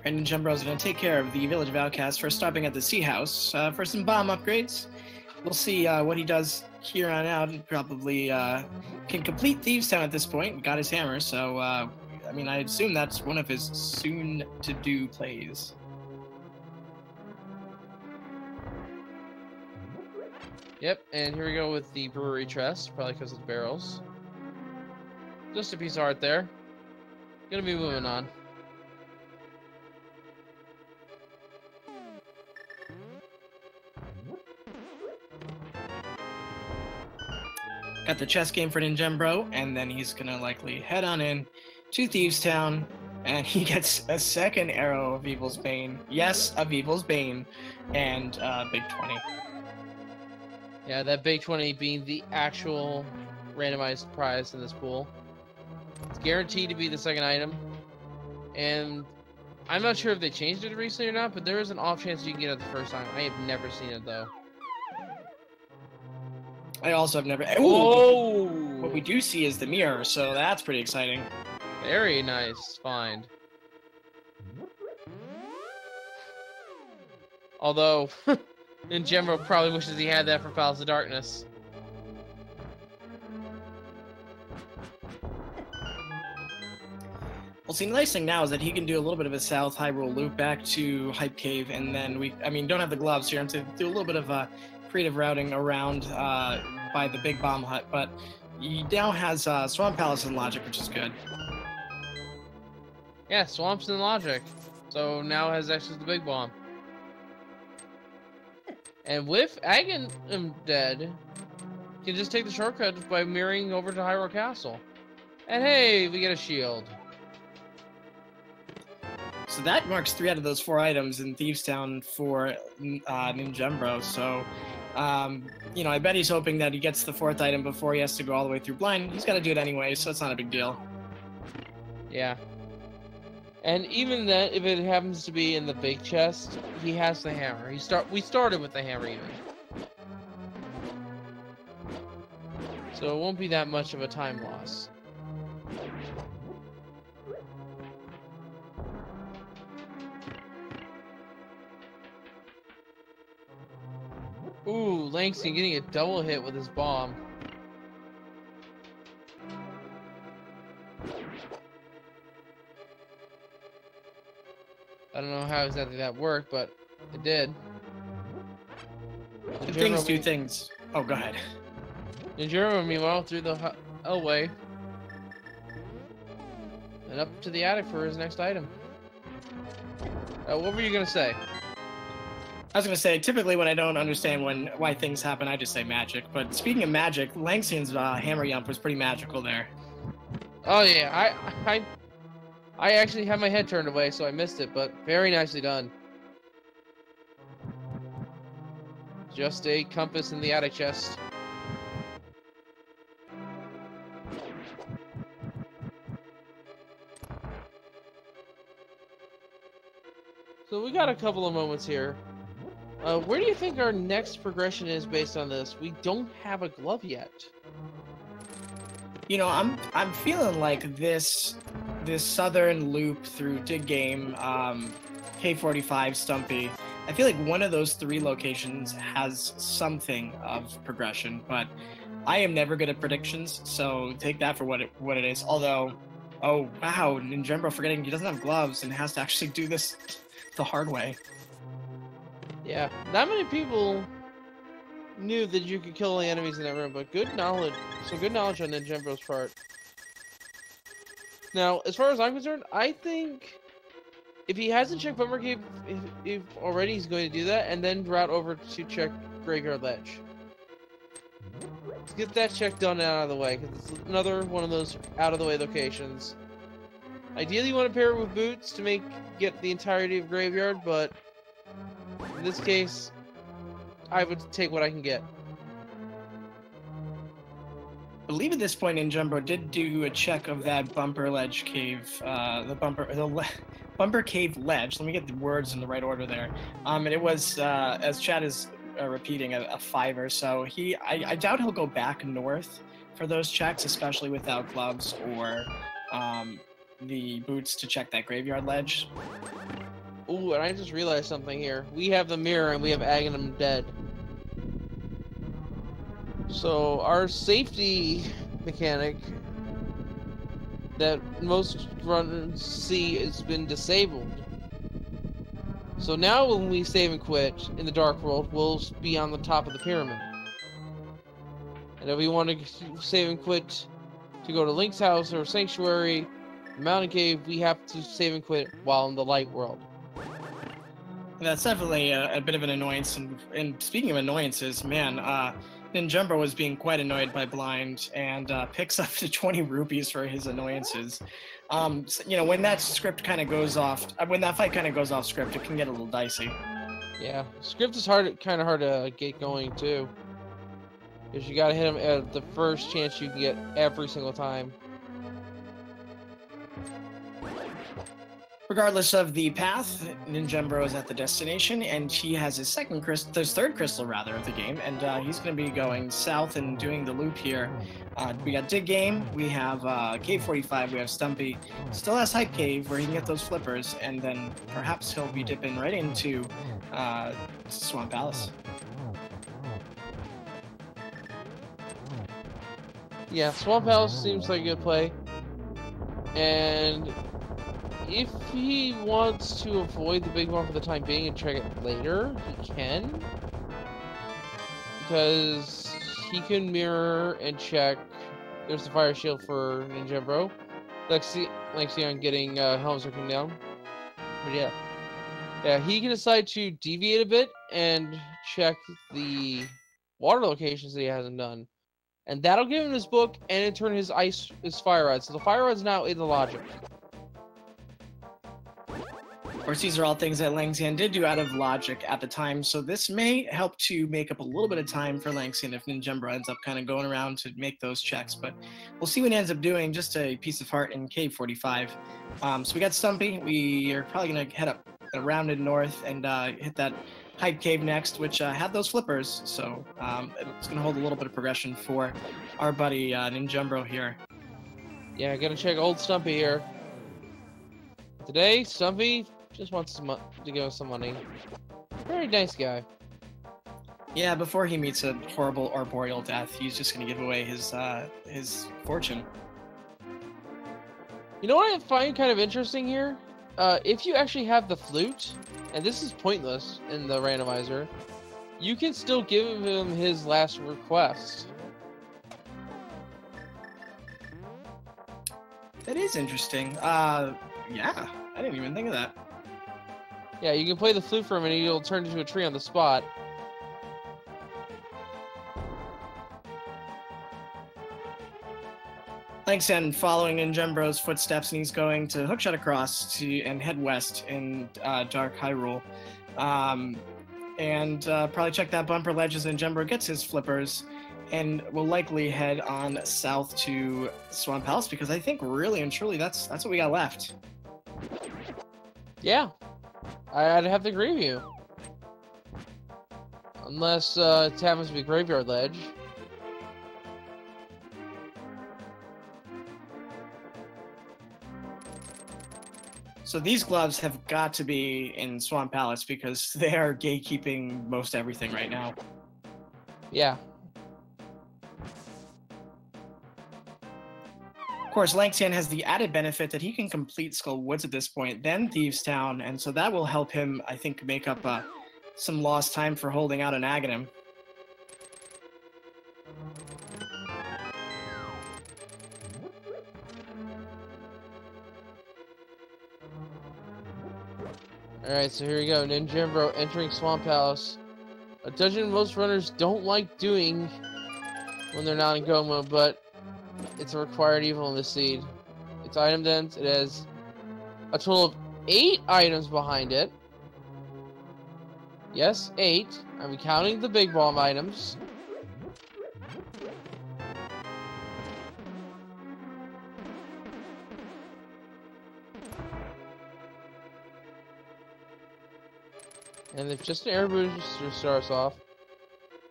And ninjembro's gonna take care of the Village of Outcasts for stopping at the Sea House for some bomb upgrades. We'll see what he does here on out. He probably can complete Thieves Town at this point. Got his hammer, so I mean, I assume that's one of his soon-to-do plays. Yep, and here we go with the brewery chest, probably because it's barrels. Just a piece of art there. Gonna be moving on. Got the chess game for ninjembro, and then he's gonna likely head on in to Thieves Town, and he gets a second arrow of Evil's Bane. Yes, of Evil's Bane, and big 20. Yeah, that big 20 being the actual randomized prize in this pool. It's guaranteed to be the second item, and I'm not sure if they changed it recently or not, but there is an off chance you can get it the first time. I have never seen it though. I also have never. Oh! What we do see is the mirror, so that's pretty exciting. Very nice find. Although, ninjembro probably wishes he had that for Palace of Darkness. Well, see, the nice thing now is that he can do a little bit of a South Hyrule loop back to Hype Cave, and then don't have the gloves here, and to do a little bit of creative routing around by the Big Bomb Hut, but he now has Swamp Palace and Logic, which is good. Yeah, Swamps and Logic. So now has access to the Big Bomb. And with Agahnim dead, can just take the shortcut by mirroring over to Hyrule Castle. And hey, we get a shield. So that marks 3 out of those 4 items in Thieves Town for ninjembro. So, I bet he's hoping that he gets the 4th item before he has to go all the way through blind. He's got to do it anyway, so it's not a big deal. Yeah. And even that, if it happens to be in the big chest, he has the hammer. We started with the hammer even. So it won't be that much of a time loss. Ooh, Lanxion getting a double hit with his bomb. I don't know how exactly that worked, but it did. Things do things. Oh, go ahead. Ninjembro, meanwhile, through the hallway and up to the attic for his next item. What were you gonna say? I was gonna say, typically when I don't understand why things happen, I just say magic. But speaking of magic, Langsion's hammer yump was pretty magical there. Oh yeah, I actually had my head turned away, so I missed it, but very nicely done. Just a compass in the attic chest. So we got a couple of moments here. Where do you think our next progression is based on this? We don't have a glove yet. You know, I'm feeling like this southern loop through Dig Game, K45, Stumpy. I feel like one of those 3 locations has something of progression, but I am never good at predictions, so take that for what it is. Although, oh wow, ninjembro forgetting he doesn't have gloves and has to actually do this the hard way. Yeah, not many people knew that you could kill the enemies in that room, but good knowledge. So good knowledge on ninjembro's part. Now, as far as I'm concerned, I think if he hasn't checked Bumper Cave, if already he's going to do that, and then route over to check Graveyard Ledge. Let's get that check done out of the way, because it's another one of those out-of-the-way locations. Ideally, you want to pair it with boots to get the entirety of Graveyard, but in this case, I would take what I can get. I believe at this point, ninjembro did do a check of that bumper ledge cave, the bumper cave ledge. Let me get the words in the right order there. And it was, as Chad is repeating, a 5 so I doubt he'll go back north for those checks, especially without gloves or the boots to check that graveyard ledge. Ooh, and I just realized something here. We have the mirror and we have Agahnim dead. So our safety mechanic that most runners see has been disabled. So now when we save and quit in the Dark World, we'll be on the top of the pyramid. And if we want to save and quit to go to Link's house or Sanctuary, Mountain Cave, we have to save and quit while in the Light World. That's definitely a bit of an annoyance. And speaking of annoyances, man, ninjembro was being quite annoyed by Blind and picks up to 20 rupees for his annoyances. So, you know, when that script kind of goes off, when that fight kind of goes off script, it can get a little dicey. Yeah, script is kind of hard to get going too, because you gotta hit him at the first chance you can get every single time. Regardless of the path, ninjembro is at the destination, and he has his third crystal of the game, and he's going to be going south and doing the loop here. We got Dig Game, we have K45, we have Stumpy, still has Hype Cave where he can get those flippers, and then perhaps he'll be dipping right into Swamp Palace. Yeah, Swamp Palace seems like a good play, and if he wants to avoid the big one for the time being and check it later, he can. Because he can mirror and check. There's the fire shield for ninjembro. Lanxion getting helms looking down. But yeah. Yeah, he can decide to deviate a bit and check the water locations that he hasn't done. And that'll give him his book and in turn his fire rod. So the fire rod's now in the logic. Of course, these are all things that Lanxion did do out of logic at the time, so this may help to make up a little bit of time for Lanxion if ninjembro ends up kind of going around to make those checks, but we'll see what he ends up doing. Just a piece of heart in Cave 45. So we got Stumpy. We are probably going to head up around in north and hit that Hype Cave next, which had those flippers, so it's going to hold a little bit of progression for our buddy ninjembro here. Yeah, gotta check old Stumpy here. Today, Stumpy just wants to give us some money. Very nice guy. Yeah, before he meets a horrible arboreal death, he's just going to give away his fortune. You know what I find kind of interesting here? If you actually have the flute, and this is pointless in the randomizer, you can still give him his last request. That is interesting. Yeah, I didn't even think of that. Yeah, you can play the flute for him and he'll turn into a tree on the spot. Lanxion following ninjembro's footsteps, and he's going to hookshot across and head west in Dark Hyrule. And probably check that bumper ledge as ninjembro gets his flippers, and will likely head on south to Swamp Palace, because I think really and truly that's what we got left. Yeah, I'd have to agree with you. Unless it happens to be Graveyard Ledge. So these gloves have got to be in Swamp Palace because they are gatekeeping most everything right now. Yeah. Of course, Lanxion has the added benefit that he can complete Skull Woods at this point, then Thieves Town, and so that will help him, I think, make up some lost time for holding out an Agahnim. Alright, so here we go. Ninjembro entering Swamp Palace. A dungeon most runners don't like doing when they're not in go mode, but it's a required evil in this seed. It's item dense. It has a total of 8 items behind it. Yes, 8. I'm counting the big bomb items. And if just an air booster starts off.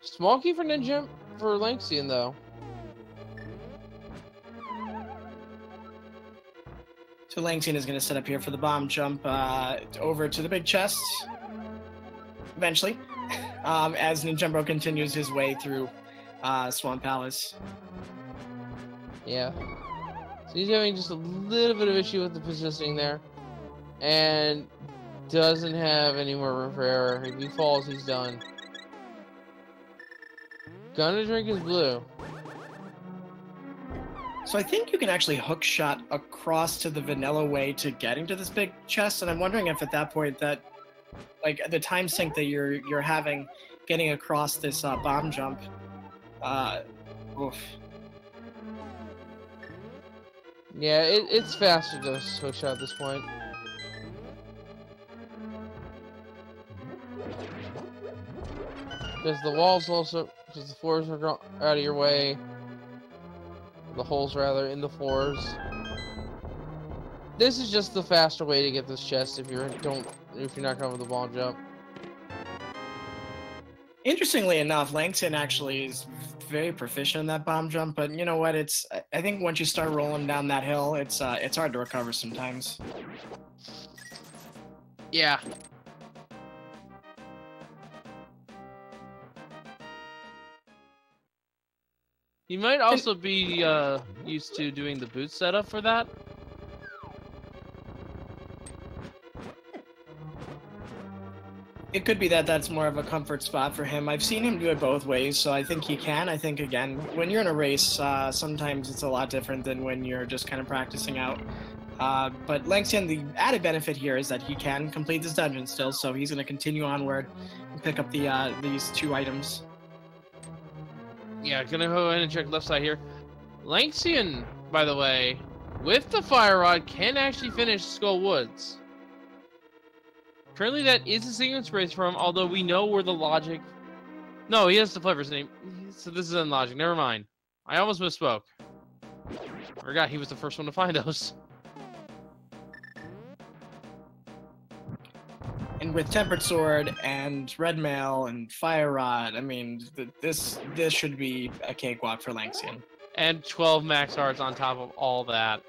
Small key for Lanxion though. So Lanxion is going to set up here for the bomb jump over to the big chest. Eventually. As Ninjembro continues his way through Swamp Palace. Yeah. So he's having just a little bit of issue with the positioning there. And doesn't have any more room for error. If he falls, he's done. Gonna drink his blue. So I think you can actually hook shot across to the vanilla way to getting to this big chest, and I'm wondering if at that point that, like, the time sink that you're having getting across this bomb jump, oof. Yeah, it's faster to hook shot at this point. Because the walls also, because the floors are out of your way. The holes, rather, in the floors. This is just the faster way to get this chest if you're not coming with the bomb jump. Interestingly enough, Lanxion actually is very proficient in that bomb jump, but you know what? I think once you start rolling down that hill, it's hard to recover sometimes. Yeah. He might also be used to doing the boot setup for that. It could be that that's more of a comfort spot for him. I've seen him do it both ways, so I think he can. I think, again, when you're in a race, sometimes it's a lot different than when you're just kind of practicing out. But Lanxion, the added benefit here is that he can complete this dungeon still, so he's going to continue onward and pick up these 2 items. Yeah, gonna go ahead and check left side here. Lanxion, by the way, with the fire rod, can actually finish Skull Woods. Currently, that is a sequence race for him, although we know where the logic... No, he has the flavors name, so this is unlogic. Never mind. I almost misspoke. I forgot he was the first one to find those. And with Tempered Sword and Red Mail and Fire Rod, I mean, this should be a cakewalk for Lanxion. And 12 max hearts on top of all that.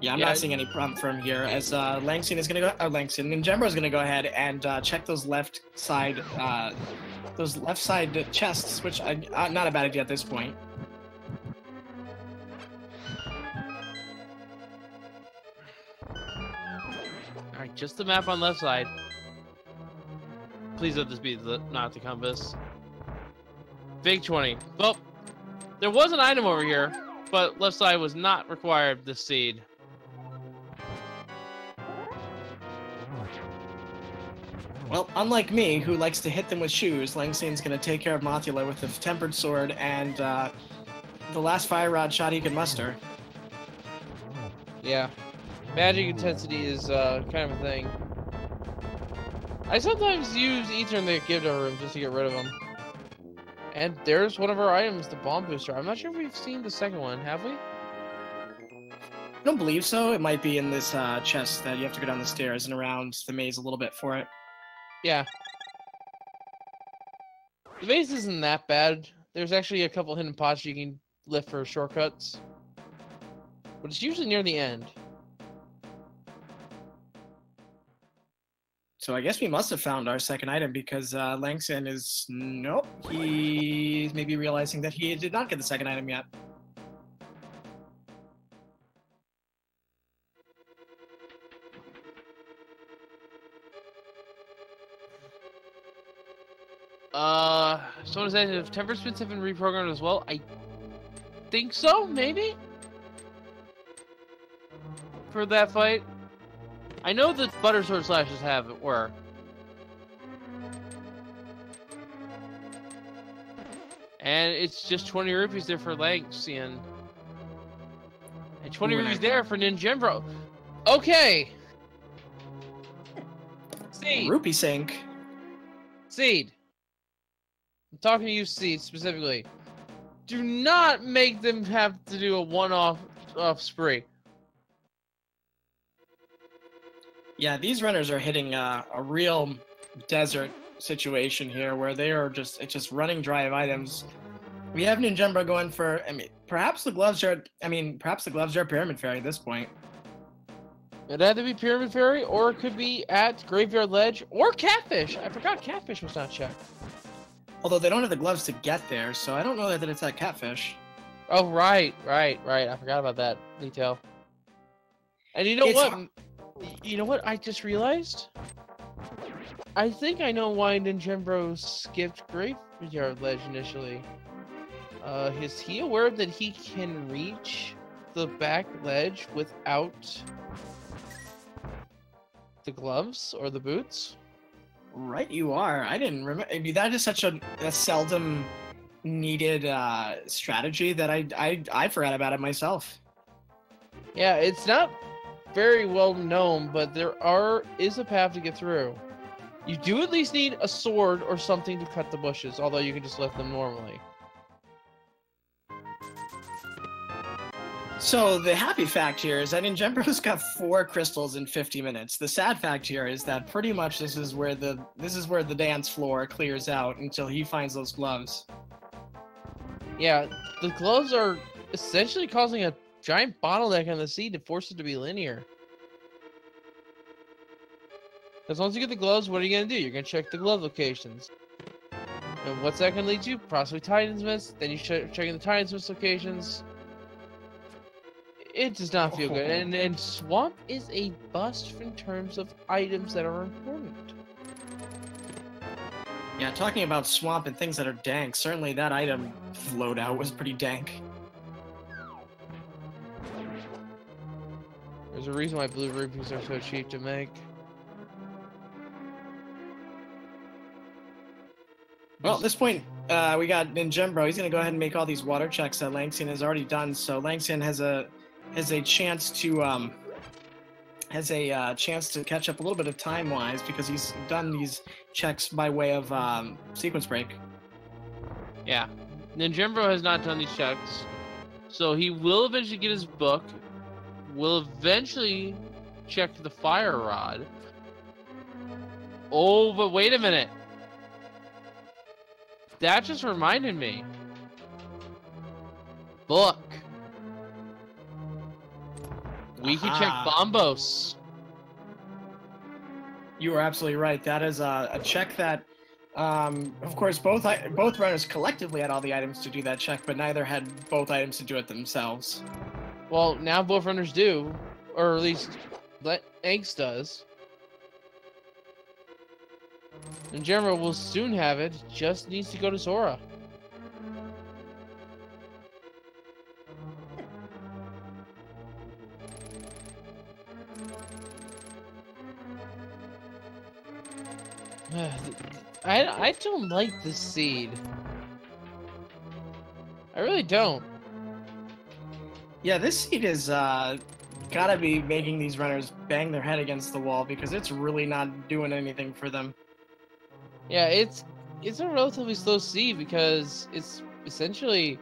Yeah, I'm not seeing any problem from here, as Lanxion is going to go... Ninjembro is going to go ahead and check those left side chests, which not a bad idea at this point. Alright, just the map on left side. Please let this be not the compass. Big 20. Well, there was an item over here, but left side was not required this seed. Well, unlike me, who likes to hit them with shoes, Langxion's going to take care of Mothula with the Tempered Sword and the last Fire Rod shot he can muster. Yeah. Magic intensity is kind of a thing. I sometimes use Ether in the Gibdo room just to get rid of them. And there's one of our items, the Bomb Booster. I'm not sure if we've seen the second one, have we? I don't believe so. It might be in this chest that you have to go down the stairs and around the maze a little bit for it. Yeah. The maze isn't that bad. There's actually a couple hidden pots you can lift for shortcuts. But it's usually near the end. So I guess we must have found our second item because Lanxion is... Nope. He's maybe realizing that he did not get the second item yet. Someone said if temper spins have been reprogrammed as well. I think so, maybe? For that fight. I know that Butter Sword Slashes were. And it's just 20 rupees there for Lanxion. And 20 rupees there for ninjembro. Okay! Seed. Rupee sink. Seed. I'm talking to you, Seed, specifically. Do not make them have to do a one-off spree. Yeah, these runners are hitting a real desert situation here where they are just running dry of items. We have ninjembro going for, I mean, perhaps the gloves are Pyramid Fairy at this point. It'd either be Pyramid Fairy, or it could be at Graveyard Ledge, or Catfish. I forgot Catfish was not checked. Although they don't have the gloves to get there, so I don't know that it's at Catfish. Oh, right. I forgot about that detail. And you know what? You know what I just realized? I think I know why ninjembro skipped Graveyard Ledge initially. Is he aware that he can reach the back ledge without the gloves or the boots? Right, you are. I didn't remember. I mean, that is such a seldom needed strategy that I forgot about it myself. Yeah, it's not very well known, but there is a path to get through. You do at least need a sword or something to cut the bushes, although you can just let them normally. So the happy fact here is that ninjembro's got 4 crystals in 50 minutes. The sad fact here is that pretty much this is where the dance floor clears out until he finds those gloves. Yeah, the gloves are essentially causing a giant bottleneck on the seed to force it to be linear. Because once you get the gloves, what are you going to do? You're going to check the glove locations. And what's that going to lead to? Possibly Titansmiths. Then you checking the Titansmiths locations. It does not feel good. And Swamp is a bust in terms of items that are important. Yeah, talking about Swamp and things that are dank, certainly that item loadout was pretty dank. There's a reason why blue rupees are so cheap to make. Well, at this point, we got ninjembro. He's going to go ahead and make all these water checks that Lanxion has already done. So Lanxion has a chance to catch up a little bit of time-wise because he's done these checks by way of sequence break. Yeah, ninjembro has not done these checks, so he will eventually get his book. Will eventually check the fire rod. Oh, but wait a minute. That just reminded me. Book. We can check Bombos. You are absolutely right. That is a check that, of course, both runners collectively had all the items to do that check, but neither had both items to do it themselves. Well, now both runners do, or at least Angst does. And General will soon have it. Just needs to go to Zora. I don't like this seed. I really don't. Yeah, this seed is gotta be making these runners bang their head against the wall because it's really not doing anything for them. Yeah, it's a relatively slow seed because it's essentially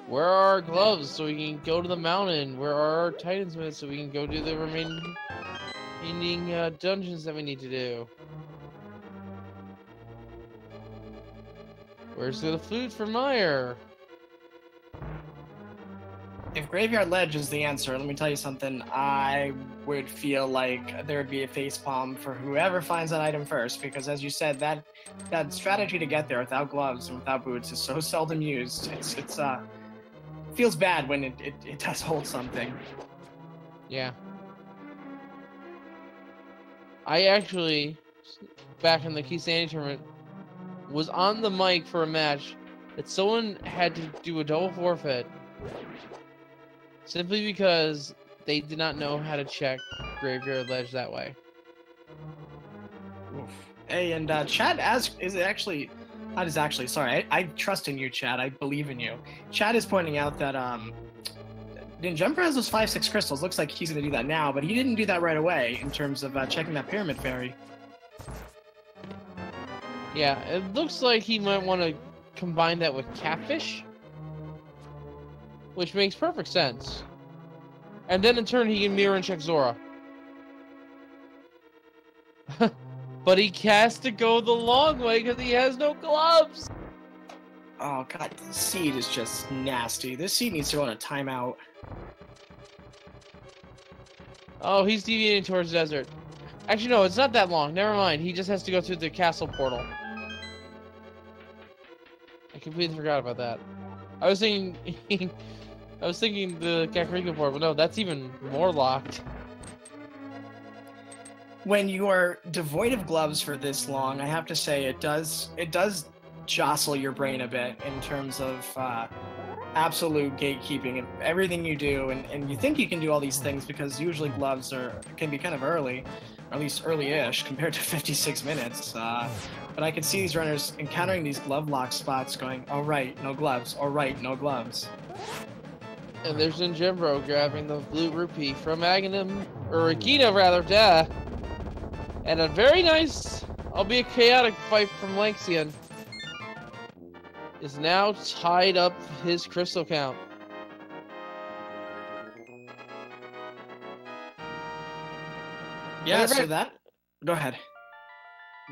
where are our gloves so we can go to the mountain? Where are our Titansmiths so we can go do the remaining dungeons that we need to do? Where's the food for Meyer? If Graveyard Ledge is the answer, let me tell you something. I would feel like there would be a facepalm for whoever finds that item first, because as you said, that strategy to get there without gloves and without boots is so seldom used. It's feels bad when it does hold something. Yeah. I actually, back in the Key Sandy tournament, was on the mic for a match that someone had to do a double forfeit simply because they did not know how to check Graveyard Ledge that way. Oof. Hey, and Chad sorry, I trust in you, Chad. I believe in you. Chad is pointing out that ninjembro has those 5-6 crystals. Looks like he's going to do that now, but he didn't do that right away in terms of checking that Pyramid Fairy. Yeah, it looks like he might want to combine that with Catfish, which makes perfect sense. And then in turn, he can mirror and check Zora. But he has to go the long way because he has no gloves. Oh god, this seed is just nasty. This seed needs to go on a timeout. Oh, he's deviating towards the desert. Actually, no, it's not that long. Never mind. He just has to go through the castle portal. I completely forgot about that. I was thinking the Kakariko portal, but no, that's even more locked. When you are devoid of gloves for this long, I have to say it does jostle your brain a bit in terms of absolute gatekeeping of everything you do, and you think you can do all these things because usually gloves can be kind of early, or at least early-ish compared to 56 minutes. But I could see these runners encountering these glove lock spots going, all right, no gloves, all right, no gloves. And there's ninjembro grabbing the blue rupee from Agahnim, or Akita rather, duh. And a very nice, albeit chaotic fight from Lanxion is now tied up his crystal count. Yeah, so that... Go ahead.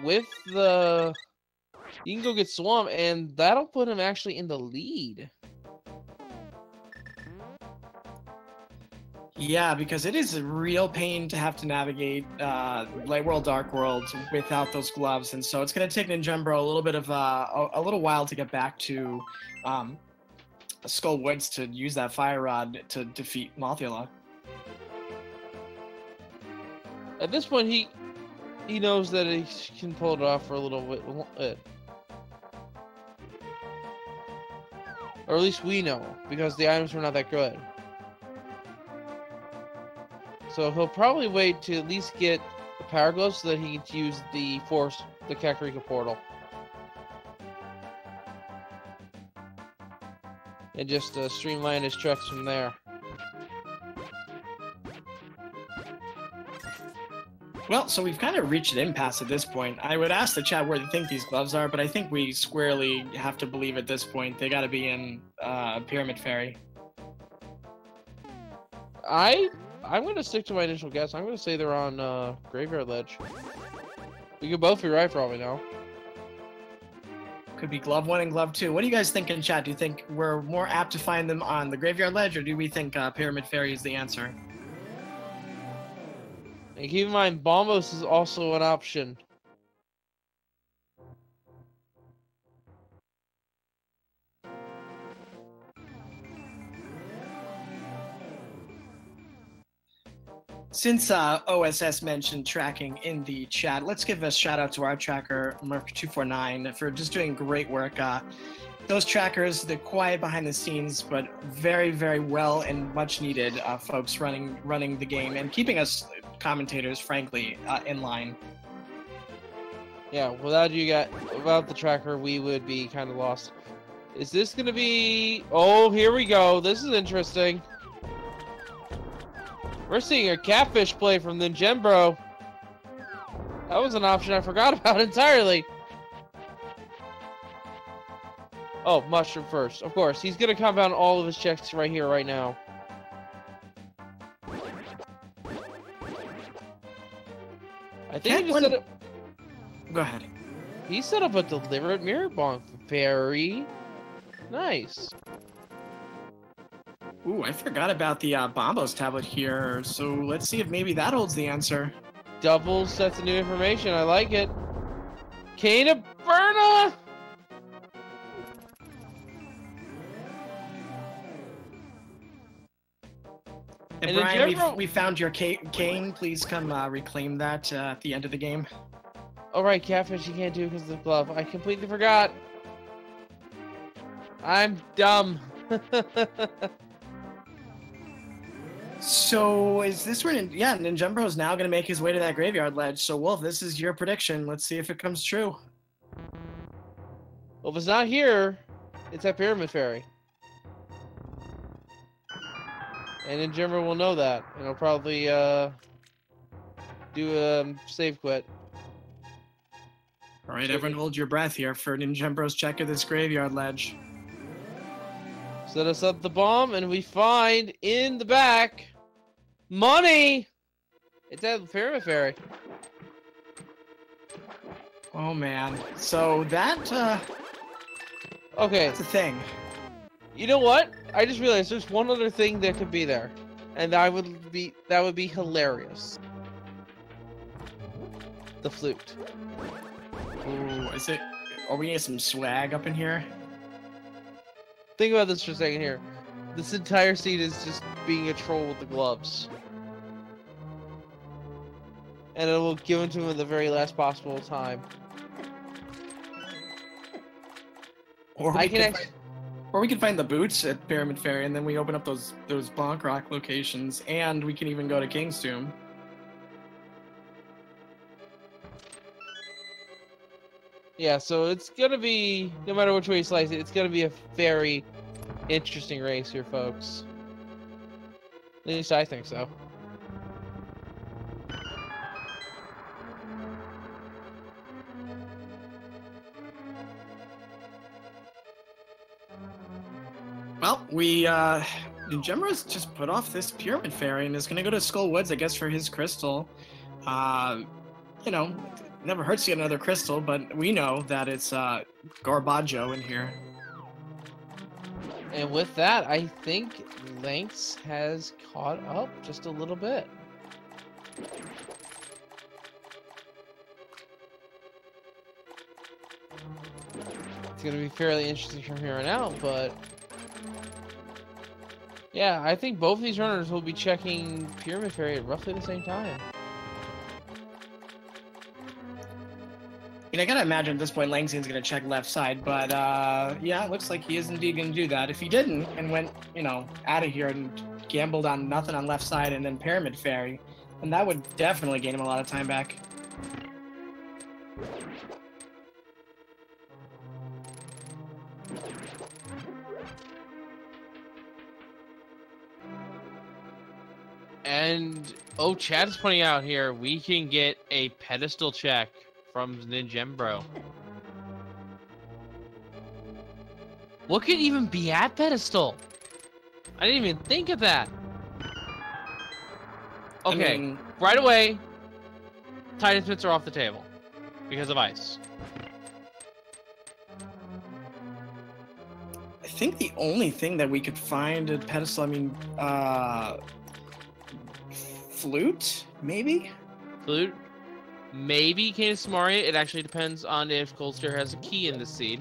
With the... You can go get Swamp, and that'll put him actually in the lead. Yeah, because it is a real pain to have to navigate Light World, Dark World without those gloves, and so it's going to take ninjembro a little bit of a little while to get back to Skull Woods to use that fire rod to defeat Mothula. At this point, he knows that he can pull it off for a little bit. Or at least we know, because the items were not that good. So he'll probably wait to at least get the power gloves so that he can use the Kakariko portal. And just streamline his treks from there. Well, so we've kind of reached an impasse at this point. I would ask the chat where they think these gloves are, but I think we squarely have to believe at this point they gotta be in Pyramid Fairy. I'm going to stick to my initial guess. I'm going to say they're on Graveyard Ledge. We could both be right for all we know. Could be Glove 1 and Glove 2. What do you guys think in chat? Do you think we're more apt to find them on the Graveyard Ledge, or do we think Pyramid Fairy is the answer? And keep in mind, Bombos is also an option. Since OSS mentioned tracking in the chat, let's give a shout out to our tracker, Mark249, for just doing great work. Those trackers, they're quiet behind the scenes, but very, very well and much needed folks running the game and keeping us commentators, frankly, in line. Yeah, without the tracker, we would be kind of lost. Is this going to be... Oh, here we go. This is interesting. We're seeing a catfish play from ninjembro. That was an option I forgot about entirely. Oh, mushroom first. Of course, he's gonna compound all of his checks right here, right now. I think he just set up... Go ahead. He set up a deliberate mirror bonk. Very nice. Ooh, I forgot about the Bombos tablet here. So let's see if maybe that holds the answer. Double sets of new information. I like it. Cane of Burna! And Brian, we found your cane. Please come reclaim that at the end of the game. All right, Catfish, you can't do it because of the glove. I completely forgot. I'm dumb. So is this where? Yeah, Ninjembro is now going to make his way to that graveyard ledge. So Wolf, this is your prediction. Let's see if it comes true. Well, if it's not here, it's at Pyramid Fairy. And Ninjembro will know that, and he'll probably do a save quit. All right, everyone, hold your breath here for Ninjembro's check of this graveyard ledge. Set us up the bomb, and we find in the back money. It's at Pyramid Fairy. Oh man, so that okay, that's a thing. You know what? I just realized there's one other thing that could be there, and that would be hilarious. The flute. Ooh, is it? Are we getting some swag up in here? Think about this for a second here. This entire scene is just being a troll with the gloves. And it will give it to him at the very last possible time. Or we can find the boots at Pyramid Fairy, and then we open up those Bonk Rock locations, and we can even go to King's Tomb. Yeah, so it's gonna be, no matter which way you slice it, it's gonna be a very interesting race here, folks. At least I think so. Well, Ninjembro's just put off this Pyramid Fairy and is gonna go to Skull Woods, I guess, for his crystal. You know, it never hurts to get another crystal, but we know that it's Garbaggio in here. And with that, I think Lynx has caught up just a little bit. It's going to be fairly interesting from here on out, but yeah, I think both of these runners will be checking Pyramid Fairy at roughly the same time. I gotta imagine at this point Langsion's gonna check left side, but yeah, it looks like he is indeed gonna do that. If he didn't and went, out of here and gambled on nothing on left side and then Pyramid Fairy, then that would definitely gain him a lot of time back. And Chad is pointing out here, we can get a pedestal check from Ninjembro. What could even be at pedestal? I didn't even think of that. Okay, I mean, right away, Titan Smiths are off the table because of ice. I think the only thing that we could find at pedestal, flute, maybe? Flute? Maybe Cane of Samaria. It actually depends on if Coldstare has a key in this seed.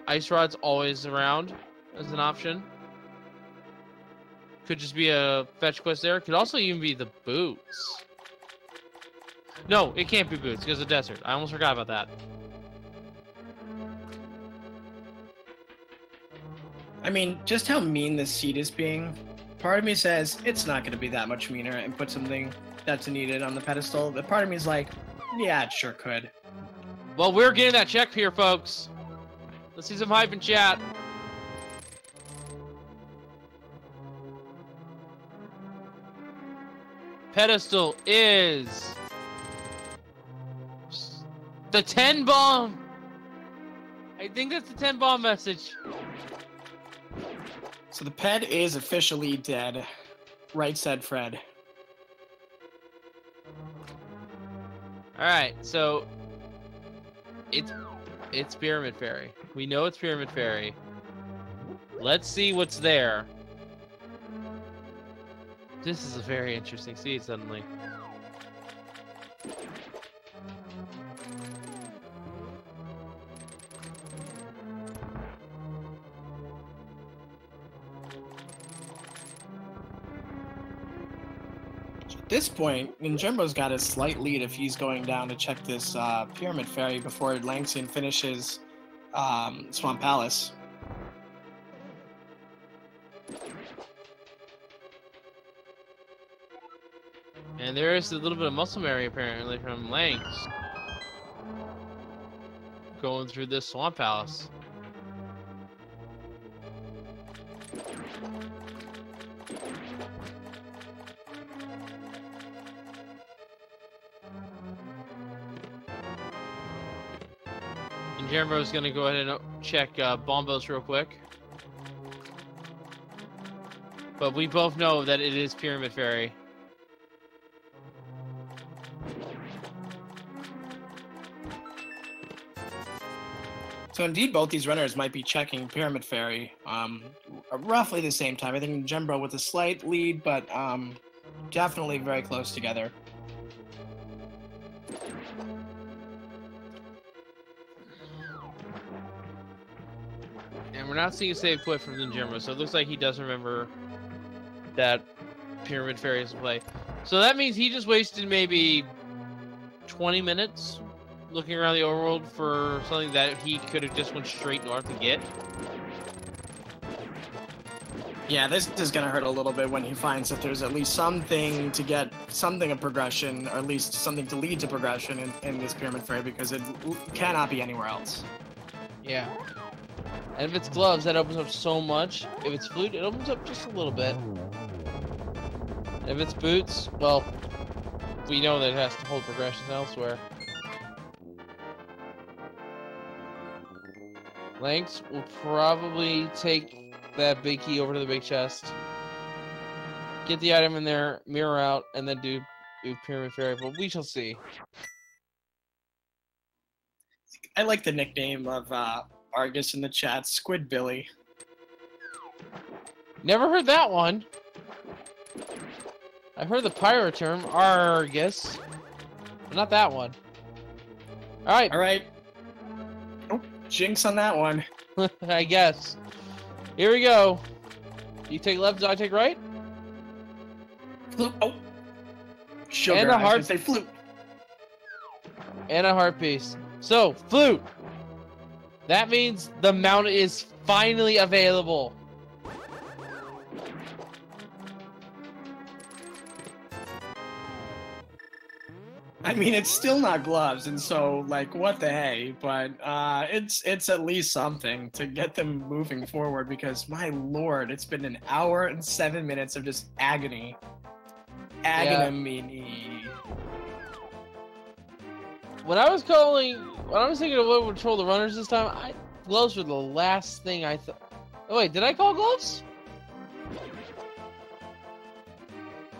Ice Rod's always around as an option. Could just be a fetch quest there. Could also even be the boots. No, it can't be boots because of desert. I almost forgot about that. I mean, just how mean this seed is being. Part of me says it's not going to be that much meaner and put something that's needed on the pedestal. But part of me is like, yeah, it sure could. Well, we're getting that check here, folks. Let's see some hype in chat. Pedestal is the 10 bomb. I think that's the 10 bomb message. So the ped is officially dead. Right said Fred. Alright, so it's Pyramid Fairy. We know it's Pyramid Fairy. Let's see what's there. This is a very interesting scene suddenly. At this point, Ninjembro's got a slight lead if he's going down to check this Pyramid Ferry before Lanxion finishes Swamp Palace. And there is a little bit of muscle memory apparently from Lanx going through this Swamp Palace. And Jambro's gonna go ahead and check Bombos real quick. But we both know that it is Pyramid Ferry. So indeed, both these runners might be checking Pyramid Ferry roughly the same time. I think Ninjembro with a slight lead, but definitely very close together. And we're not seeing a save quit from Ninjembro, so it looks like he does remember that Pyramid Ferry is in play. So that means he just wasted maybe 20 minutes looking around the overworld for something that he could have just went straight north to get. Yeah, this is going to hurt a little bit when he finds that there's at least something to get, something of progression, or at least something to lead to progression in this Pyramid Ferry, because it cannot be anywhere else. Yeah. And if it's gloves, that opens up so much. If it's flute, it opens up just a little bit. And if it's boots, well, we know that it has to hold progressions elsewhere. Lanx will probably take that big key over to the big chest, get the item in there, mirror out, and then do Pyramid Ferry, but we shall see. I like the nickname of Argus in the chat, Squid Billy. Never heard that one. I've heard the pirate term, Argus, but not that one. Alright. Alright. Oh, jinx on that one. I guess. Here we go. You take left, I take right? Flute. Oh. Sugar. And a heart. Say flute. And a heart piece. So, flute. That means the mount is finally available. I mean, it's still not gloves, and so, like, what the hey? But it's at least something to get them moving forward, because, my lord, it's been an hour and 7 minutes of just agony. Agony. Yeah. When I was thinking of what would control the runners this time, gloves were the last thing I thought. Oh, wait, did I call gloves?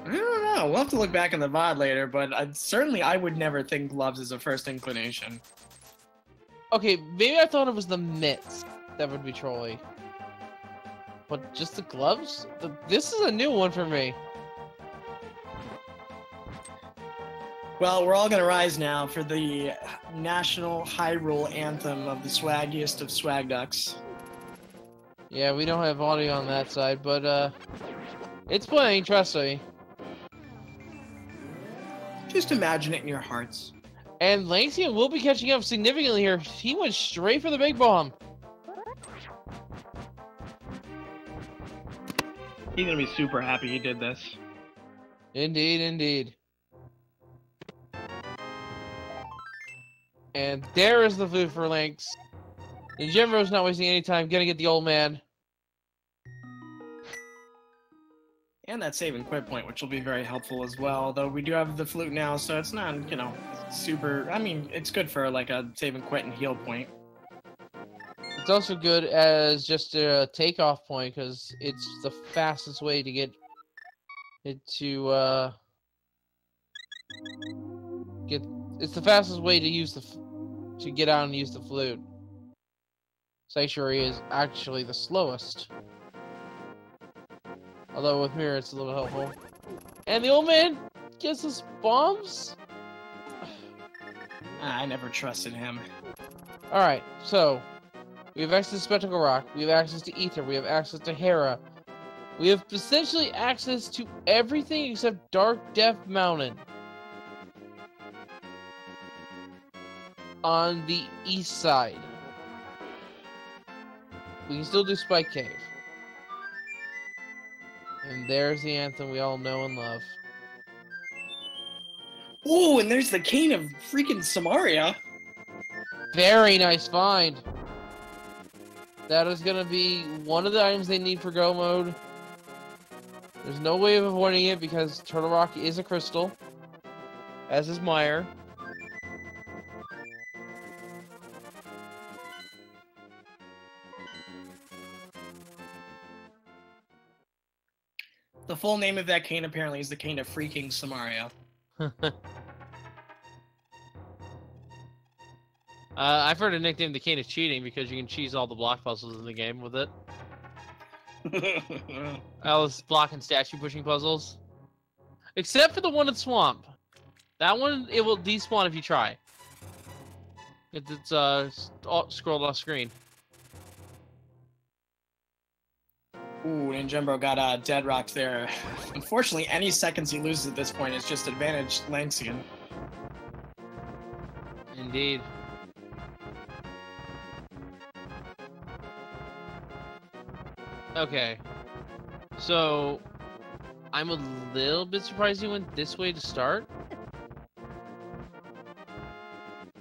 I don't know. We'll have to look back in the VOD later, but I would never think gloves is a first inclination. Okay, maybe I thought it was the mitts that would be trolly. But just the gloves? This is a new one for me. Well, we're all going to rise now for the national Hyrule anthem of the swaggiest of swag ducks. Yeah, we don't have audio on that side, but it's playing, trust me. Just imagine it in your hearts. And Lanxion will be catching up significantly here. He went straight for the big bomb. He's going to be super happy he did this. Indeed, indeed. And there is the food for Lanx. Ninjembro's not wasting any time. Gonna get the old man. And that save and quit point, which will be very helpful as well. Though we do have the flute now, so it's not, you know, super... I mean, it's good for, like, a save and quit and heal point. It's also good as just a takeoff point, because it's the fastest way to get it to, It's the fastest way to use to get out and use the flute. Sanctuary is actually the slowest. Although with Mirror it's a little helpful. And the old man gives us bombs? I never trusted him. Alright, so we have access to Spectacle Rock, we have access to Ether, we have access to Hera. We have essentially access to everything except Dark Death Mountain. On the east side. We can still do Spike Cave. And there's the anthem we all know and love. Ooh, and there's the Cane of freaking Samaria. Very nice find. That is gonna be one of the items they need for Go mode. There's no way of avoiding it because Turtle Rock is a crystal. As is Mire. The full name of that cane apparently is the Cane of freaking Samaria. I've heard it nicknamed the Cane of Cheating because you can cheese all the block puzzles in the game with it. All those block and statue pushing puzzles. Except for the one at Swamp. That one, it will despawn if you try. It's scrolled off screen. Ooh, ninjembro got dead rocked there. Unfortunately, any seconds he loses at this point is just advantage Lanxion. Indeed. Okay. So, I'm a little bit surprised he went this way to start.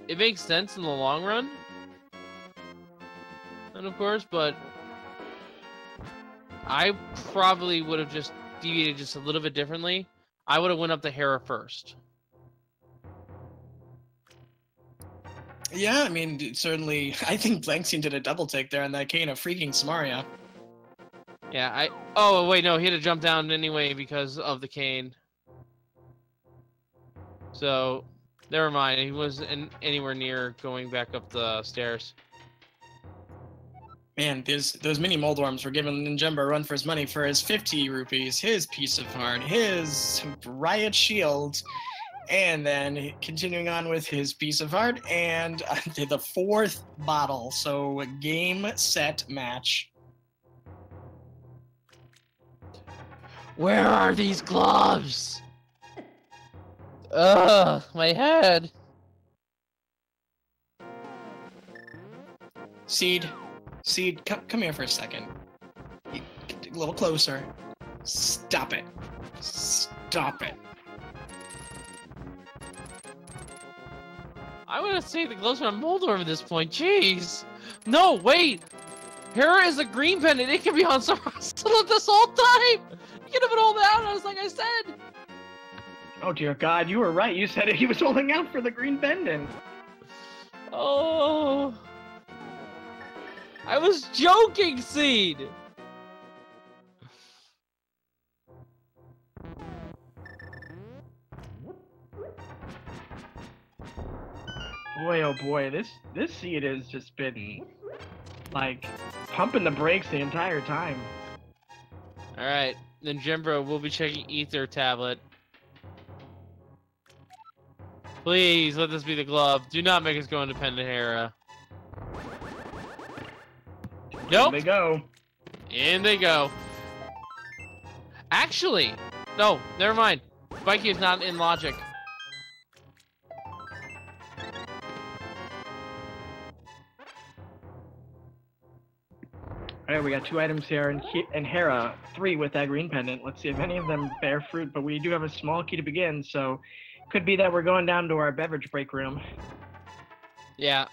It makes sense in the long run. And of course, but I probably would have just deviated just a little bit differently. I would have went up to Hera first. Yeah, I mean, certainly, I think Lanxion did a double take there on that Cane of freaking Samaria. Yeah, oh, wait, no, he had to jump down anyway because of the cane. So, never mind. He wasn't anywhere near going back up the stairs. Man, those mini Moldworms were giving ninjembro a run for his money for his 50 rupees, his piece of heart, his riot shield, and then continuing on with his piece of heart, and the fourth bottle. So, game, set, match. Where are these gloves? Ugh, my head. Seed, come here for a second. A little closer. Stop it. Stop it. I want to say the gloves are on Moldorm at this point. Jeez. No, wait. Hera is a green pendant. It can be on Sarasala this whole time. You could have been holding out. I was like I said. Oh dear God, you were right. You said he was holding out for the green pendant. Oh. I was joking, Seed. Boy, oh boy, this Seed has just been like pumping the brakes the entire time. All right, then Jimbro will be checking Ether tablet. Please let this be the glove. Do not make us go independent, Hera. Nope. There they go. In they go. Actually, no, never mind. Spikey is not in logic. Alright, we got 2 items here, and Hera, 3 with that green pendant. Let's see if any of them bear fruit, but we do have a small key to begin, so could be that we're going down to our beverage break room. Yeah,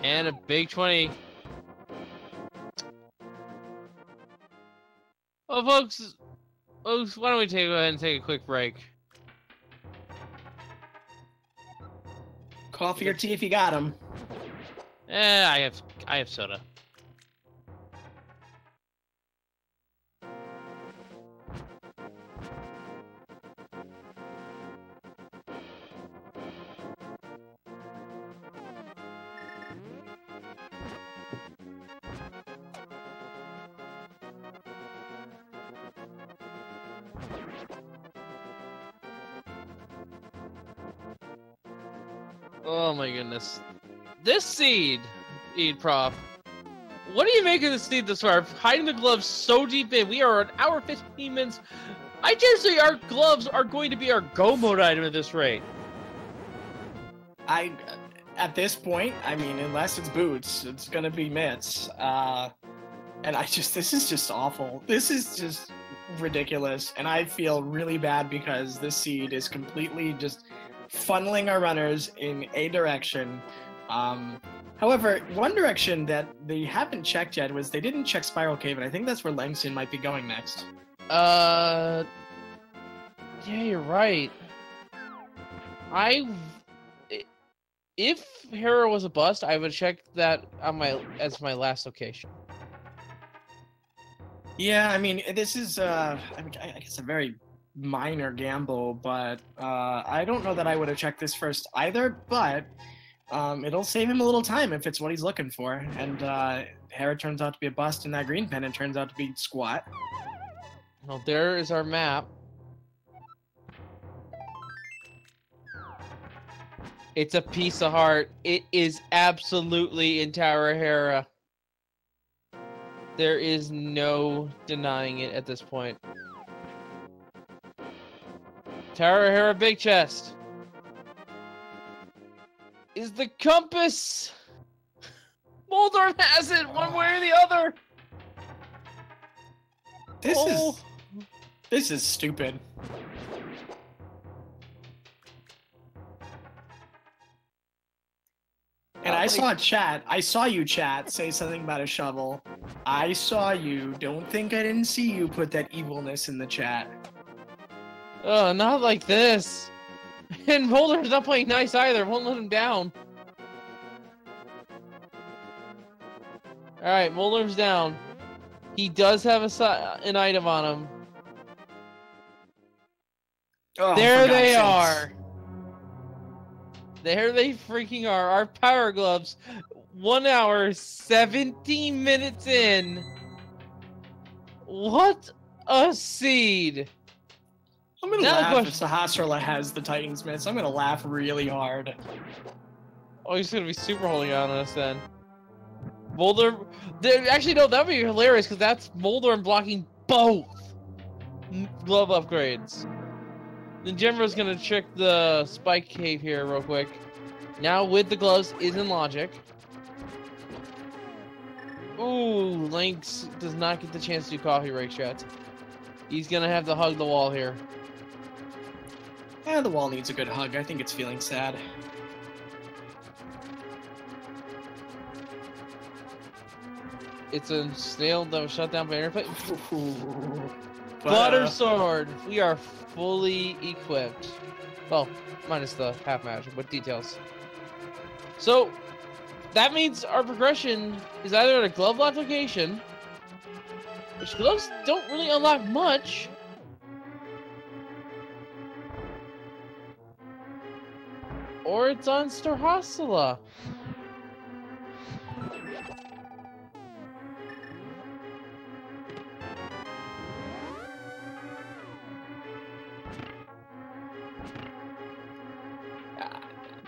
And a big 20. Well, folks, why don't we go ahead and take a quick break? Coffee or tea if you got them. I have soda. Oh my goodness. This seed, Prof. What do you make of this seed this far? Hiding the gloves so deep in. We are an hour 15 minutes. I dare say our gloves are going to be our go mode item at this rate. At this point, I mean, unless it's boots, it's gonna be mitts. And this is just awful. This is just ridiculous. And I feel really bad because this seed is completely just funneling our runners in a direction. However, one direction that they haven't checked yet was they didn't check Spiral Cave, and I think that's where Lanxion might be going next. Yeah, you're right. If Hera was a bust, I would check that on as my last location. Yeah, I mean, this is, I guess a very minor gamble, but I don't know that I would have checked this first either, but it'll save him a little time if it's what he's looking for. And Hera turns out to be a bust, and that green pendant turns out to be squat. Well, there is our map. It's a piece of heart. It is absolutely in Tower Hera. There is no denying it at this point. Tower Hera big chest. Is the compass? Moldorm has it one way or the other. This is stupid. And I saw you chat say something about a shovel. I saw you. Don't think I didn't see you put that evilness in the chat. Oh, not like this. And Moldorm's not playing nice either. Won't let him down. Alright, Moldorm's down. He does have an item on him. Oh, there they are. There they freaking are. Our power gloves. 1 hour, 17 minutes in. What a seed. I'm gonna laugh if Sahasrara has the Titan's mitts. I'm gonna laugh really hard. Oh, he's gonna be super holding on us then. Moldorm. Actually, no, that'd be hilarious because that's Moldorm blocking both glove upgrades. Ninjembro's gonna check the spike cave here real quick. Now with the gloves is in logic. Ooh, Lynx does not get the chance to do coffee breaks yet. He's gonna have to hug the wall here. Yeah, the wall needs a good hug. I think it's feeling sad. It's a snail that was shut down by airplane. Butter sword. We are fully equipped. Well, minus the half magic, but details. So that means our progression is either at a glove lock location, which gloves don't really unlock much, or it's on Starhasala.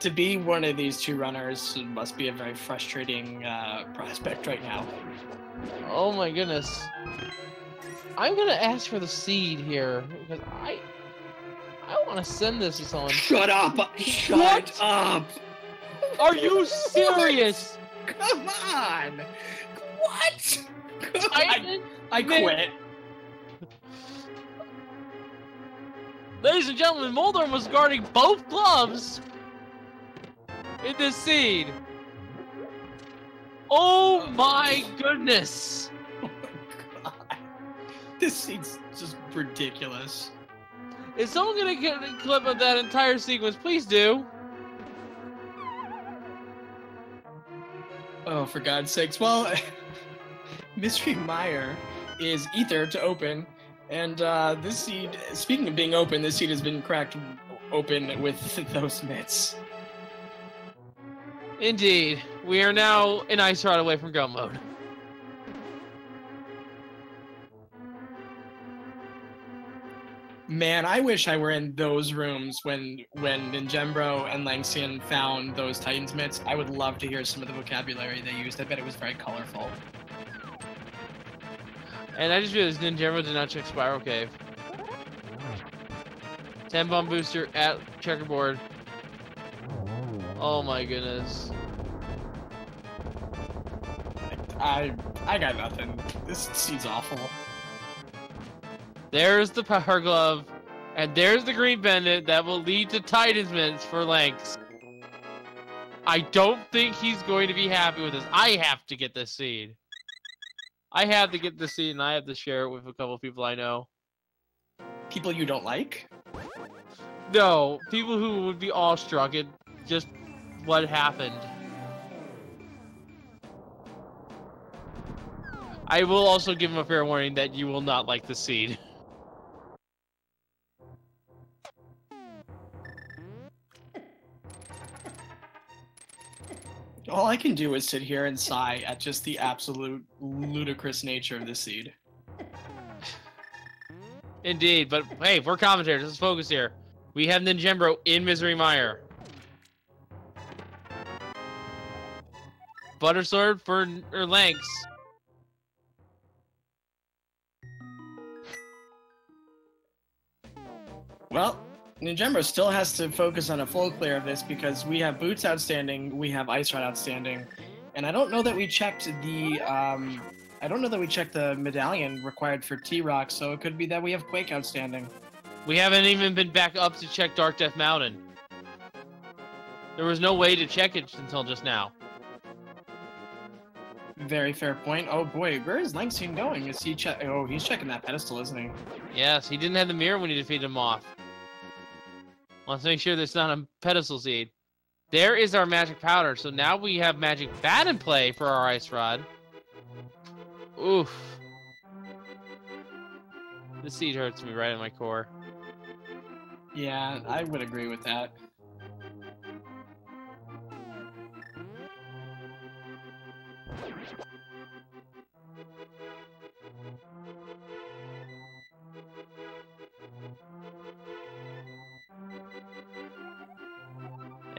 To be one of these two runners must be a very frustrating prospect right now. Oh my goodness. I'm gonna ask for the seed here because I want to send this to someone. Shut up! Shut up! Are you serious? Come on! What? I Man. quit. Ladies and gentlemen, Moldorm was guarding both gloves in this seed. Oh my goodness! Oh my god. This seed's just ridiculous. Is someone gonna get a clip of that entire sequence? Please do. Oh, for God's sakes. Well, Mystery Mire is Ether to open, and this seed, speaking of being open, this seed has been cracked open with those mitts. Indeed. We are now an ice rod away from go mode. Man, I wish I were in those rooms when Ninjembro and Lanxion found those Titan's mitts. I would love to hear some of the vocabulary they used. I bet it was very colorful. And I just realized Ninjembro did not check Spiral Cave. 10 bomb booster at checkerboard. Oh my goodness. I got nothing. This seems awful. There's the power glove, and there's the green pendant that will lead to Titan's mitts for Lanx. I don't think he's going to be happy with this. I have to get this seed. I have to get this seed, and I have to share it with a couple of people I know. People you don't like? No, people who would be awestruck at just what happened. I will also give him a fair warning that you will not like the seed. All I can do is sit here and sigh at just the absolute ludicrous nature of this seed. Indeed, but hey, we're commentators. Let's focus here. We have Ninjembro in Misery Mire. Buttersword for Lanx. Well, Ninjembro still has to focus on a full clear of this because we have Boots outstanding, we have Ice Rod outstanding, and I don't know that we checked the medallion required for T-Rock, so it could be that we have Quake outstanding. We haven't even been back up to check Dark Death Mountain. There was no way to check it until just now. Very fair point. Oh boy, where is Lanxion going? Is he oh, he's checking that pedestal, isn't he? Yes, he didn't have the mirror when he defeated him off. Let's make sure there's not a pedestal seed. There is our magic powder, so now we have magic bat in play for our ice rod. Oof. This seed hurts me right in my core. Yeah, I would agree with that.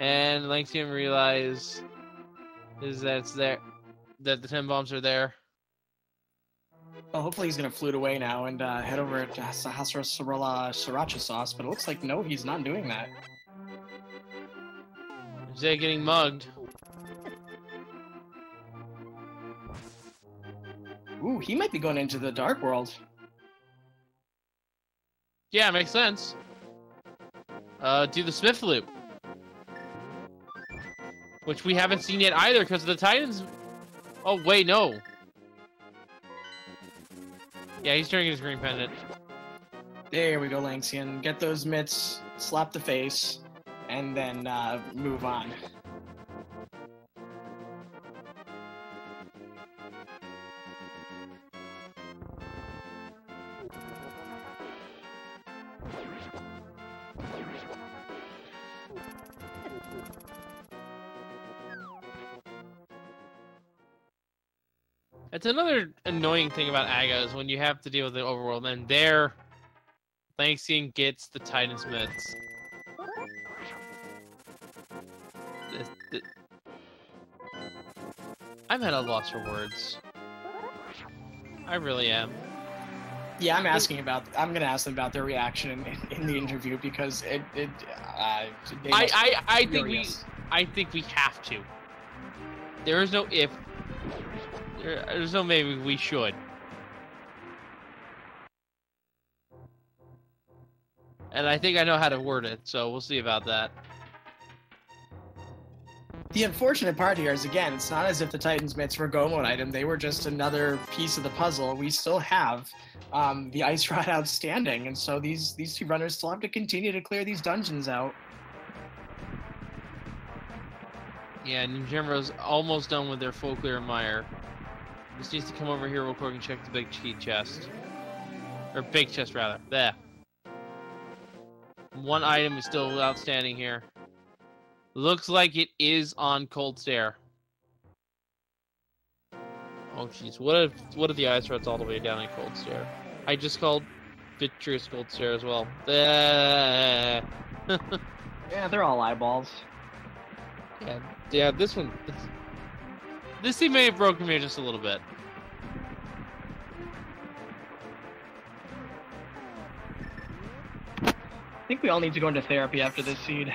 And Lanxion realizes that it's there, that the 10 bombs are there. Well, hopefully he's gonna flute away now and head over to Sriracha sauce, but it looks like no, he's not doing that. Instead of getting mugged. Ooh, he might be going into the dark world. Yeah, makes sense. Do the Smith loop. Which we haven't seen yet either, because the Titans... Oh, wait, no. Yeah, he's turning his green pendant. There we go, Lanxion. Get those mitts, slap the face, and then move on. It's another annoying thing about Aga is when you have to deal with the overworld, and there, Lanxion gets the Titan's mitts. I'm at a loss for words. I really am. Yeah, I'm gonna ask them about their reaction in the interview because I think we have to. There is no if. There's no maybe we should. And I think I know how to word it, so we'll see about that. The unfortunate part here is, again, it's not as if the Titan's mitts were a go mode item. They were just another piece of the puzzle. We still have the Ice Rod outstanding, and so these two runners still have to continue to clear these dungeons out. Yeah, Ninjembro's almost done with their full clear of Mire. Just needs to come over here real quick and check the big cheat chest. Or big chest, rather. There. One item is still outstanding here. Looks like it is on Cold Stare. Oh, jeez. What if the ice rod's all the way down in Cold Stare? I just called Vitreous Gold Stare as well. Yeah, they're all eyeballs. Yeah, this one... This thing may have broken me just a little bit. I think we all need to go into therapy after this seed.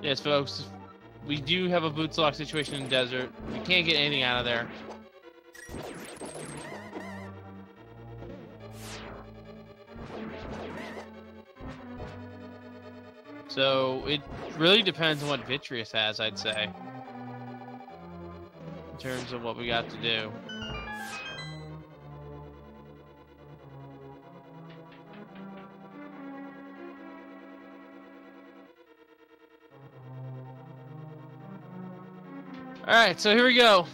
Yes, folks. We do have a boots lock situation in the desert. We can't get anything out of there. So it really depends on what Vitreous has, I'd say, in terms of what we got to do. Alright, so here we go.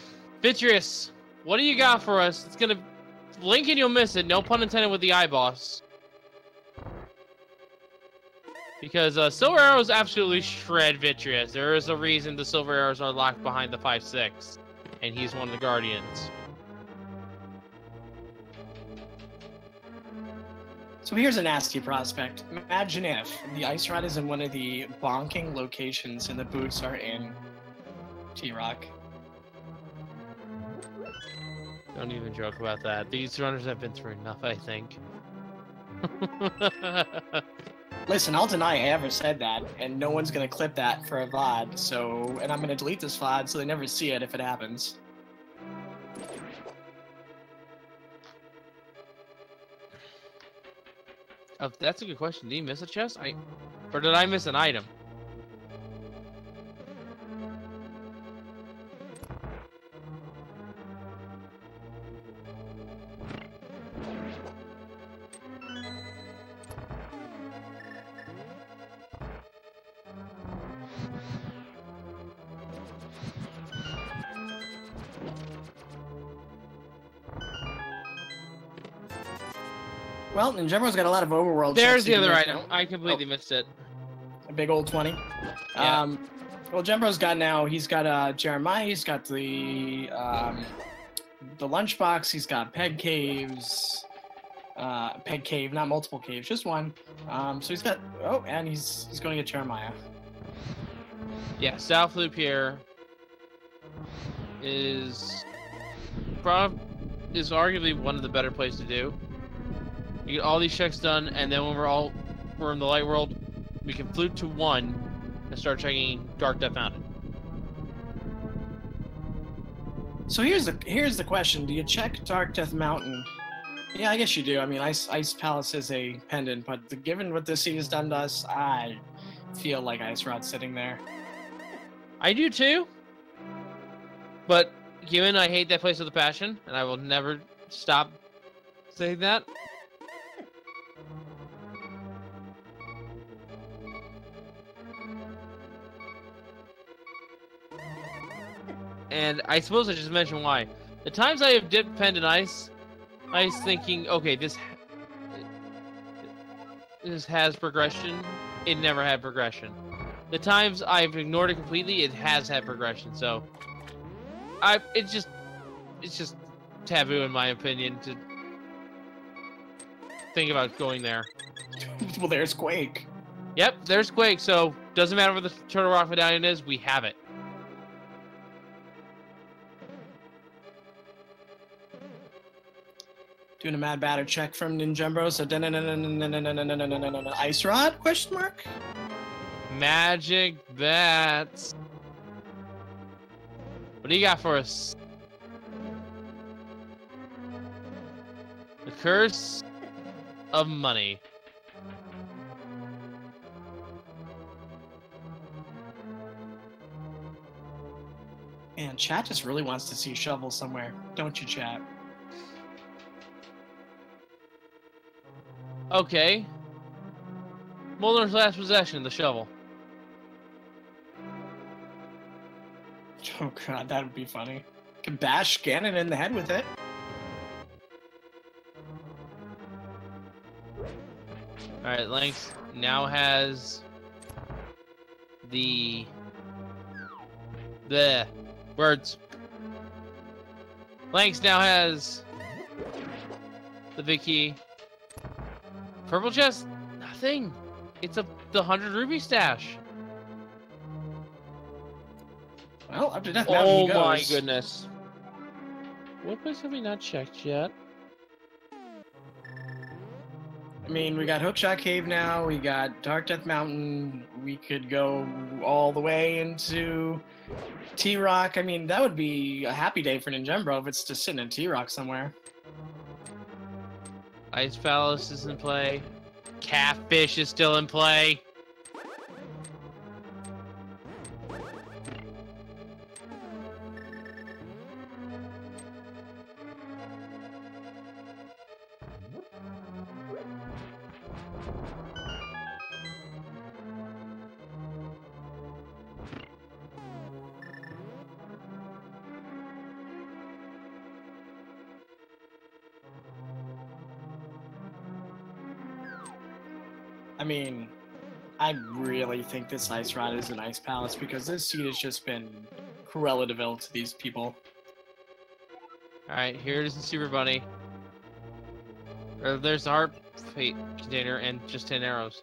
Vitreous, what do you got for us? It's gonna... blink and you'll miss it. No pun intended with the eye boss. Because Silver Arrows absolutely shred Vitreous. There is a reason the Silver Arrows are locked behind the 5-6. And he's one of the Guardians. So here's a nasty prospect. Imagine if the Ice Rod is in one of the bonking locations and the boots are in T-Rock. Don't even joke about that. These runners have been through enough, I think. Listen, I'll deny I ever said that, and no one's gonna clip that for a VOD, so... And I'm gonna delete this VOD so they never see it if it happens. Oh, that's a good question. Did he miss a chest? Or did I miss an item? Well, Ninjembro's got a lot of overworld There's checks the he can other make item. now. I completely missed it. A big old 20. Yeah. Well, Jembro's got now, he's got Jeremiah, he's got the lunchbox, he's got peg caves, peg cave, not multiple caves, just one. So he's got, oh, and he's going to get Jeremiah. Yeah, South Loop here is arguably one of the better places to do. You get all these checks done, and then when we're in the light world, we can flute to 1 and start checking Dark Death Mountain. So here's the question: do you check Dark Death Mountain? Yeah, I guess you do. I mean, Ice Palace is a pendant, but given what this seed has done to us, I feel like Ice Rod's sitting there. I do too, but given I hate that place with a passion, and I will never stop saying that. And I suppose I just mentioned why. The times I have dipped Pendant Ice thinking, okay, this has progression, it never had progression. The times I've ignored it completely, it has had progression. So, it's just taboo in my opinion to think about going there. Well, there's Quake. Yep, there's Quake. So doesn't matter what the Turtle Rock Medallion is, we have it. Doing a mad batter check from Ninjembro. So Ice Rod? Question mark. Magic bats. What do you got for us? The Curse of Money. Man, chat just really wants to see Shovel somewhere, don't you, chat? Okay. Mulder's last possession, the shovel. Oh god, that would be funny. Could bash Ganon in the head with it. Alright, Lynx now has the words. Lynx now has the big key. Purple chest? Nothing. It's the 100 rupee stash. Well, up to Death Mountain he goes. Oh my goodness. What place have we not checked yet? I mean, we got Hookshot Cave now, we got Dark Death Mountain, we could go all the way into T-Rock. I mean, that would be a happy day for Ninjembro if it's just sitting in T-Rock somewhere. Ice Palace is in play. Catfish is still in play. I mean, I really think this Ice Rod is an Ice Palace because this seed has just been Cruella de Vil to these people. Alright, here it is in Super Bunny. There's the Heart Fate container and just 10 arrows.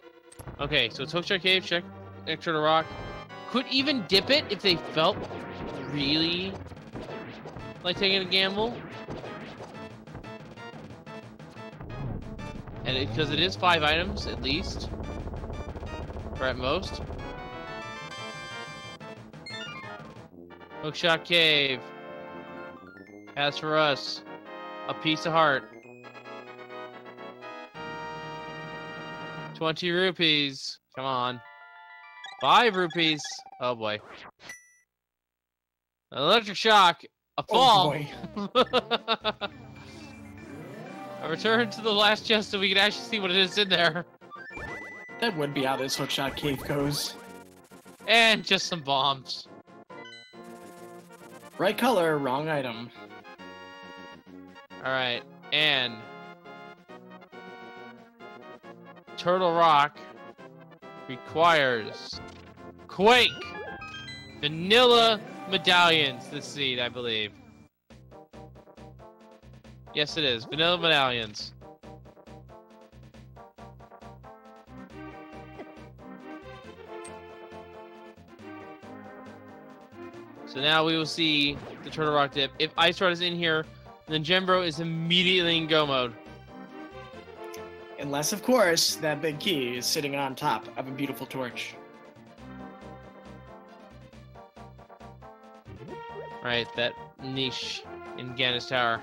Okay, so it's Hookshot Cave, check extra to rock. Could even dip it if they felt really like taking a gamble. And because it is 5 items at least, or at most. Hookshot Cave. As for us, a piece of heart. 20 rupees. Come on. 5 rupees. Oh boy. An electric shock. A fall. Oh boy. A return to the last chest so we can actually see what it is in there. That would be how this Hookshot Cave goes. And just some bombs. Right color, wrong item. Alright, and Turtle Rock requires Quake Vanilla Medallions, this seed, I believe. Yes, it is. Vanilla Medallions. So now we will see the Turtle Rock dip. If Ice Rod is in here, then Ninjembro is immediately in go mode. Unless, of course, that big key is sitting on top of a beautiful torch. Right, that niche in Ganon's Tower.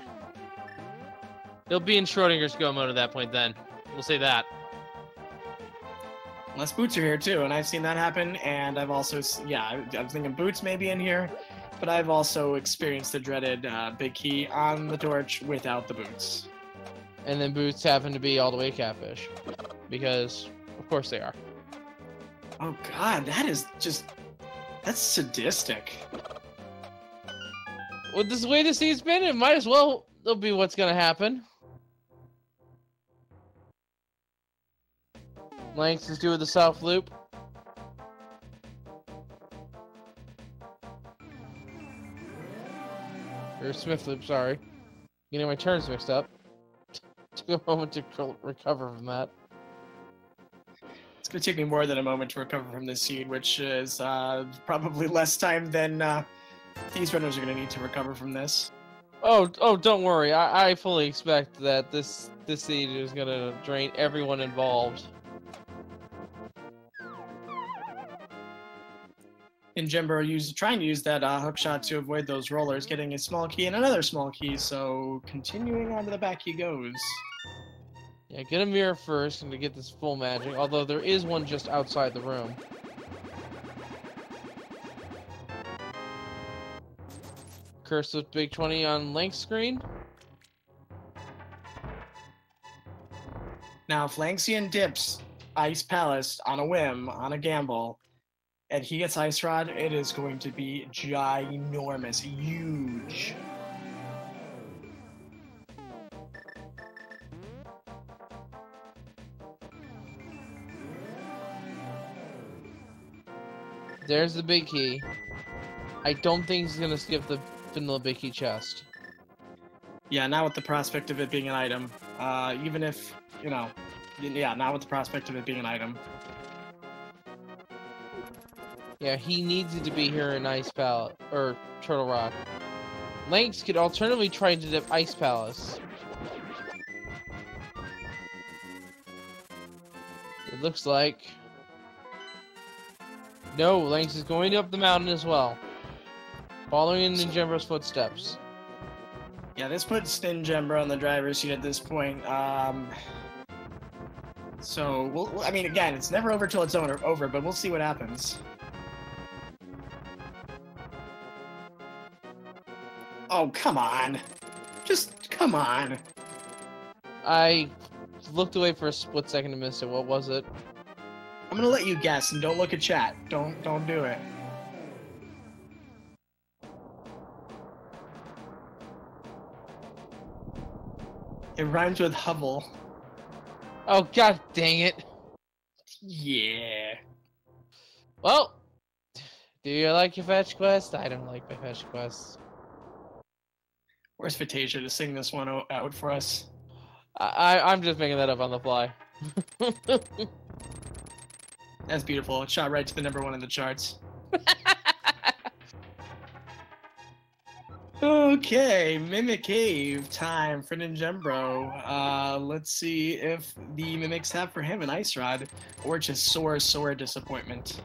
He'll be in Schrodinger's go mode at that point then. We'll say that. Unless Boots are here too, and I've seen that happen, and I've also, yeah, I'm thinking Boots may be in here, but I've also experienced the dreaded big key on the torch without the Boots. And then Boots happen to be all the way Catfish. Because, of course they are. Oh god, that is just, that's sadistic. With this way the seed's been, it might as well be what's gonna happen. Lanx is doing the south loop. Or Smith loop, sorry. Getting my turns mixed up. Took a moment to recover from that. It's going to take me more than a moment to recover from this seed, which is probably less time than these runners are going to need to recover from this. Oh, don't worry. I fully expect that this seed is going to drain everyone involved. Ninjembro trying to use that hook shot to avoid those rollers, getting a small key and another small key, so continuing on to the back he goes. Yeah, get a mirror first and to get this full magic, although there is one just outside the room. Curse with Big 20 on Link's screen. Now, if Lanxion dips Ice Palace on a whim, on a gamble, and he gets Ice Rod, it is going to be ginormous, huge. There's the big key. I don't think he's gonna skip the vanilla big key chest. Yeah, not with the prospect of it being an item. Even if, you know, yeah, not with the prospect of it being an item. Yeah, he needs it to be here in Ice Palace, or Turtle Rock. Lynx could alternatively try to dip Ice Palace. It looks like... No, Lynx is going up the mountain as well. Following in Ninjembro's footsteps. Yeah, this puts Ninjembro on the driver's seat at this point. So, I mean, again, it's never over till it's over, but we'll see what happens. Oh, come on. Just, come on. I looked away for a split second and missed it. What was it? I'm gonna let you guess, and don't look at chat. Don't do it. It rhymes with hovel. Oh, god dang it. Yeah. Well, do you like your fetch quest? I don't like my fetch quests. Where's Fantasia to sing this one out for us? I'm just making that up on the fly. That's beautiful. It shot right to the #1 in the charts. Okay, Mimic Cave time for Ninjembro. Let's see if the Mimics have for him an Ice Rod, or just sore disappointment.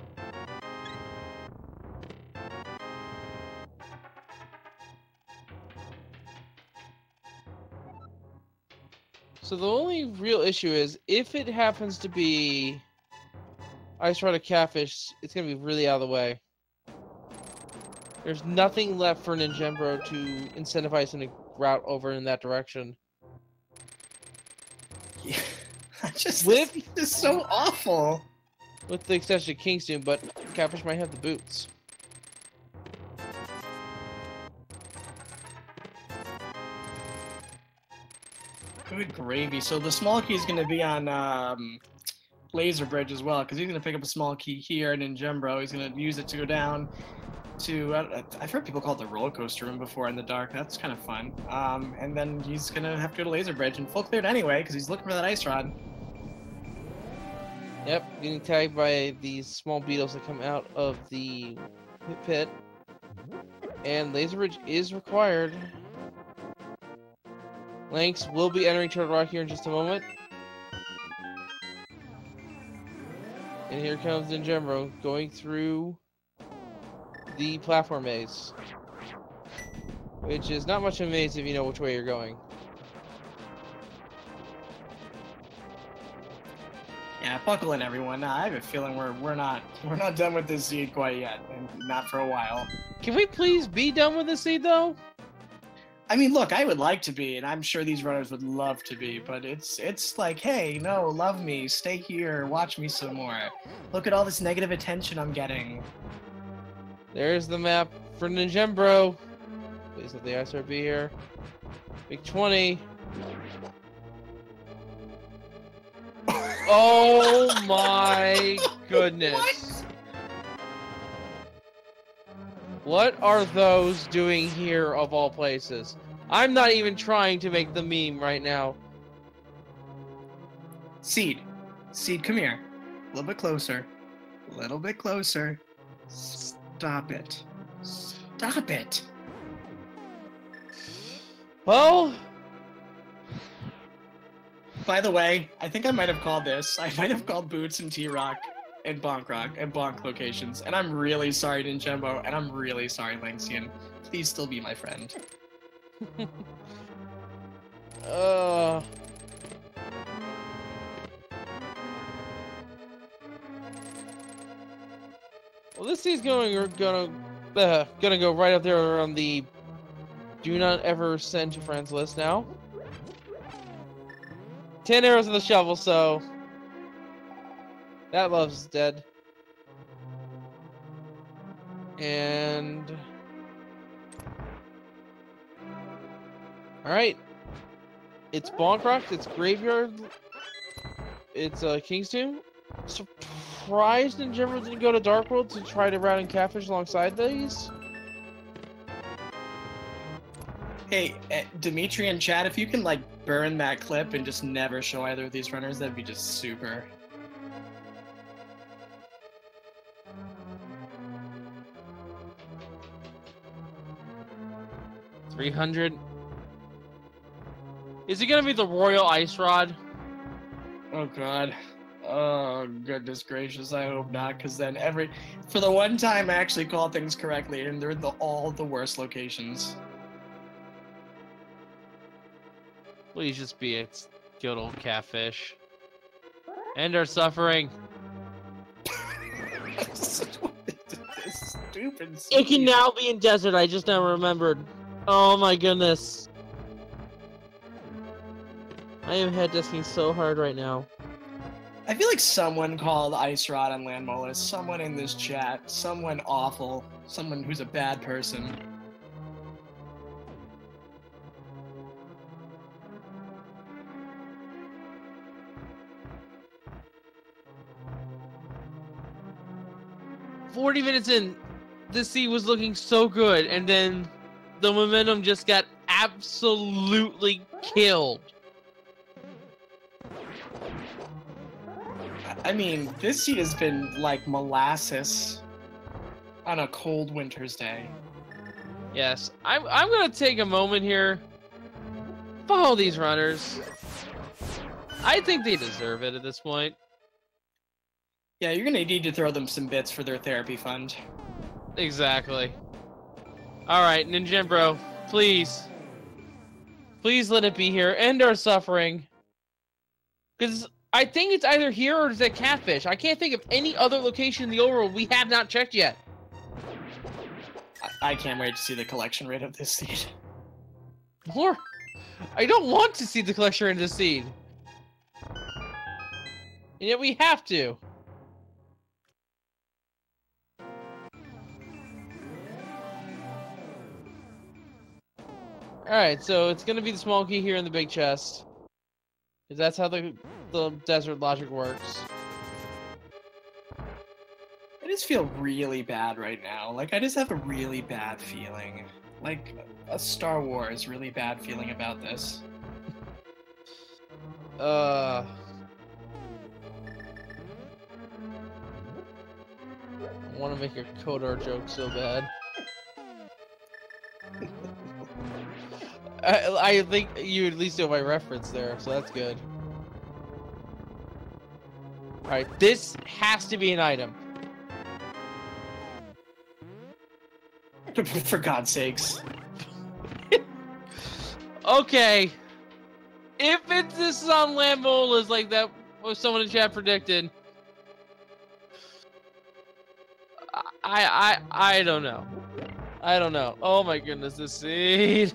So the only real issue is, if it happens to be Ice Rod or Catfish, it's gonna be really out of the way. There's nothing left for Ninjembro to incentivize him to route over in that direction. Yeah, this is so awful. With the exception of Kingston, but Catfish might have the boots. Good gravy. So the small key is going to be on Laser Bridge as well, because he's going to pick up a small key here, and Ninjembro, he's going to use it to go down to, I've heard people call it the roller coaster room before in the dark. That's kind of fun. And then he's going to have to go to Laser Bridge, and full cleared anyway, because he's looking for that Ice Rod. Yep, getting tagged by these small beetles that come out of the pit. And Laser Bridge is required. Lynx will be entering Turtle Rock here in just a moment. And here comes Ninjembro going through the platform maze. Which is not much of a maze if you know which way you're going. Yeah, buckle in, everyone. I have a feeling we're not done with this seed quite yet, and not for a while. Can we please be done with this seed, though? I mean, look, I would like to be, and I'm sure these runners would love to be, but it's like, hey, no, love me, stay here, watch me some more. Look at all this negative attention I'm getting. There's the map for Ninjembro. Please let the ISR be here. Big 20. Oh my goodness. What are those doing here of all places? I'm not even trying to make the meme right now. Seed, come here. A little bit closer. A little bit closer. Stop it. Stop it. Well, by the way, I think I might have called this. I might have called Boots and T-Rock and Bonk Rock and Bonk locations. And I'm really sorry, Ninjembro, and I'm really sorry, Lanxion. Please still be my friend. Well, this is gonna go right up there on the do not ever send to friends list now. 10 arrows in the shovel, so that love's dead. And all right, it's Bonkrock, it's Graveyard, it's King's Tomb. Surprised Ninjembro didn't go to Dark World to try to route in Catfish alongside these. Hey, Dimitri and Chad, if you can like burn that clip and just never show either of these runners, that'd be just super. $300. Is it gonna be the Royal Ice Rod? Oh god. Oh goodness gracious, I hope not, because then for the one time I actually call things correctly and they're all the worst locations. Please just be a good old Catfish. End our suffering. Stupid. It can now be in desert, I just now remembered. Oh my goodness. I am head disking so hard right now. I feel like someone called Ice Rod on Land Molus, someone in this chat, someone awful, someone who's a bad person. "40 minutes in, this seed was looking so good, and then the momentum just got absolutely killed." I mean, this seed has been like molasses on a cold winter's day. Yes, I'm gonna take a moment here. Follow these runners. I think they deserve it at this point. Yeah, you're gonna need to throw them some bits for their therapy fund. Exactly. Alright, Ninjembro, please. Please let it be here. End our suffering. Because I think it's either here or it's at Catfish. I can't think of any other location in the overworld we have not checked yet. I can't wait to see the collection rate of this seed. Or, I don't want to see the collection rate of this seed. And yet we have to. Alright, so it's gonna be the small key here in the big chest. Because that's how the desert logic works. I just feel really bad right now. Like, I just have a really bad feeling. Like, a Star Wars really bad feeling about this. I want to make a Kodar joke so bad. I think you at least know my reference there, so that's good. Alright, this has to be an item. For God's sakes. Okay. If this is on Lambolas like that was someone in chat predicted, I don't know. I don't know. Oh my goodness, this seed.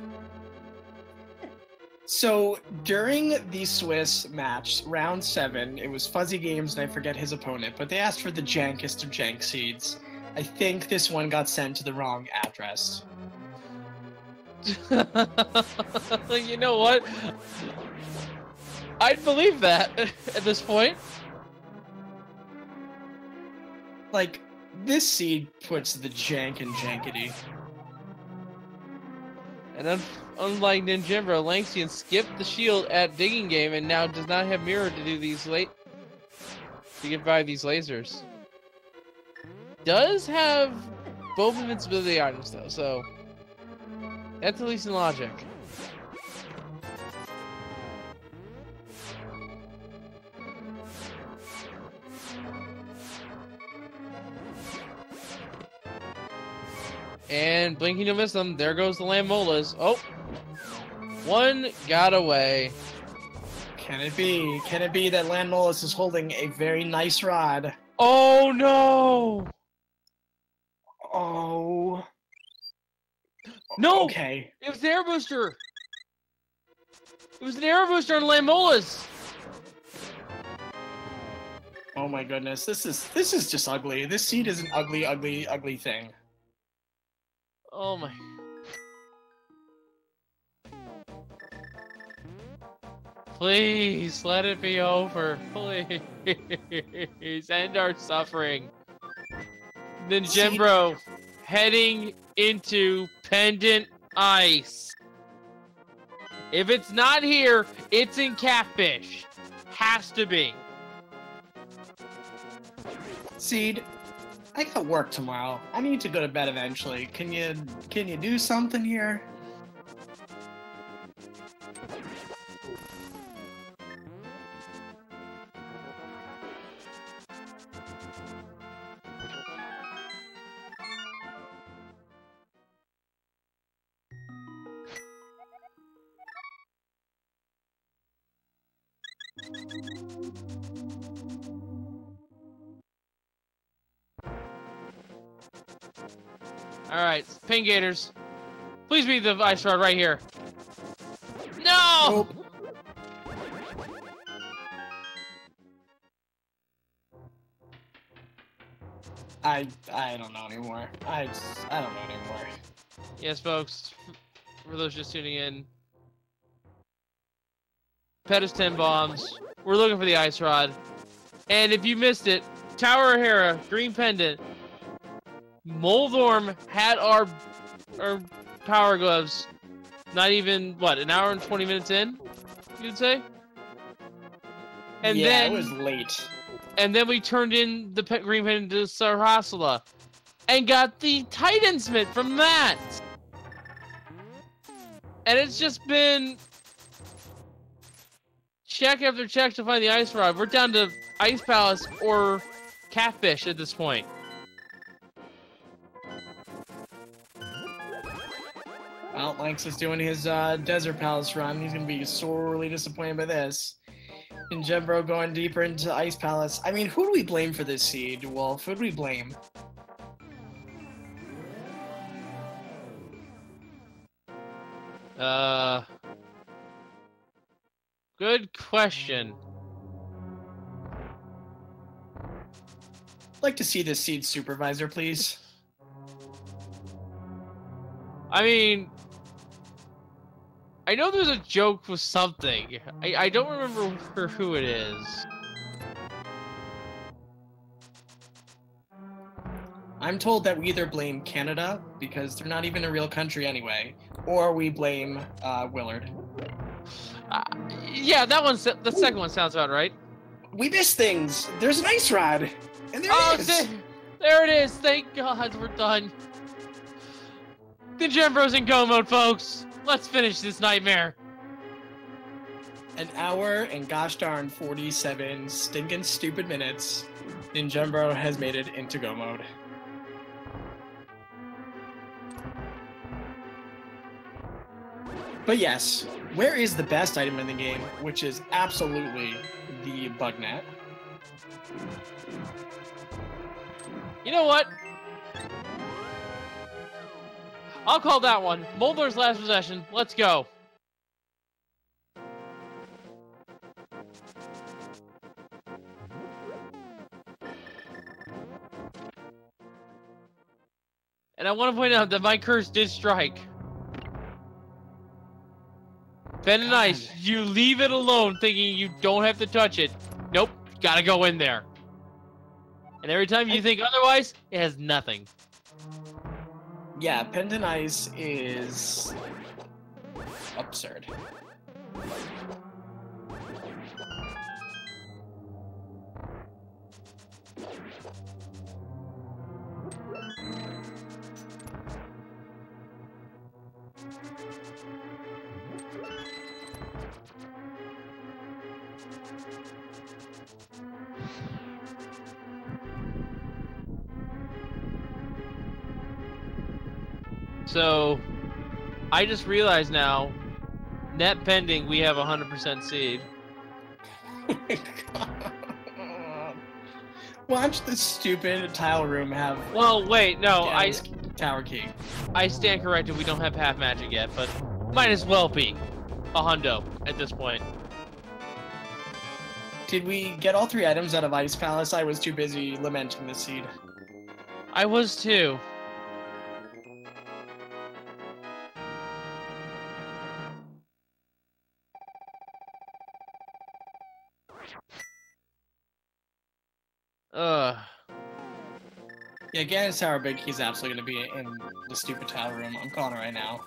So, during the Swiss match, round 7, it was Fuzzy Games, and I forget his opponent, but they asked for the jankest of jank seeds. I think this one got sent to the wrong address. You know what? I'd believe that at this point. Like, this seed puts the jank in jankety. And then, unlike Ninjembro, Lanxion skipped the shield at Digging Game and now does not have Mirror to do these to get by these lasers. Does have both invincibility items though, so that's at least in logic. And blinking to miss them. There goes the Lambolas. Oh, one got away. Can it be? Can it be that Land Molus is holding a very nice rod? Oh no! Oh. No! Okay. It was an air booster! It was an air booster on Lambolas! Oh my goodness, this is just ugly. This seed is an ugly, ugly, ugly thing. Oh my. Please let it be over. Please end our suffering. Ninjembro heading into Pendant Ice. If it's not here, it's in Catfish. Has to be. Seed, I got work tomorrow. I need to go to bed eventually. Can you do something here? Alright, Ping Gators. Please be the ice rod right here. No! Nope. I don't know anymore. I don't know anymore. Yes, folks. For those just tuning in, Pettis 10 bombs. We're looking for the ice rod. And if you missed it, Tower O'Hara, Green Pendant, Moldorm had our power gloves. Not even, what, an hour and 20 minutes in, you'd say? And yeah, then, it was late. And then we turned in the Green Pendant to Sarasala and got the Titan Smith from that. And it's just been check after check to find the ice rod. We're down to Ice Palace or Catfish at this point. Well, Lanx is doing his Desert Palace run. He's going to be sorely disappointed by this. And Ninjembro going deeper into Ice Palace. I mean, who do we blame for this seed, Wolf? Who do we blame? Good question. I'd like to see this seed supervisor, please. I mean, I know there's a joke with something. I don't remember who it is. I'm told that we either blame Canada, because they're not even a real country anyway, or we blame Willard. Yeah, the second one sounds about right. We missed things. There's an ice rod, and there it is. There it is. Thank God we're done. Ninjembro's in go mode, folks. Let's finish this nightmare. An hour and gosh darn 47 stinking stupid minutes. Ninjembro has made it into go mode. But yes, where is the best item in the game, which is absolutely the bug net? You know what? I'll call that one. Moldor's last possession. Let's go. And I want to point out that my curse did strike. Ben and Ice, you leave it alone thinking you don't have to touch it. Nope, gotta go in there. And every time you think otherwise, it has nothing. Yeah, Pendant Ice is absurd. So, I just realized now, net pending, we have 100% seed. Oh my God. Watch this stupid tile room have. Well, wait, no, tower key. I stand corrected. We don't have half magic yet, but might as well be a hundo at this point. Did we get all 3 items out of Ice Palace? I was too busy lamenting the seed. I was too. Ugh. Yeah, Ganon's Tower Big Key's absolutely going to be in the stupid tile room. I'm calling it right now.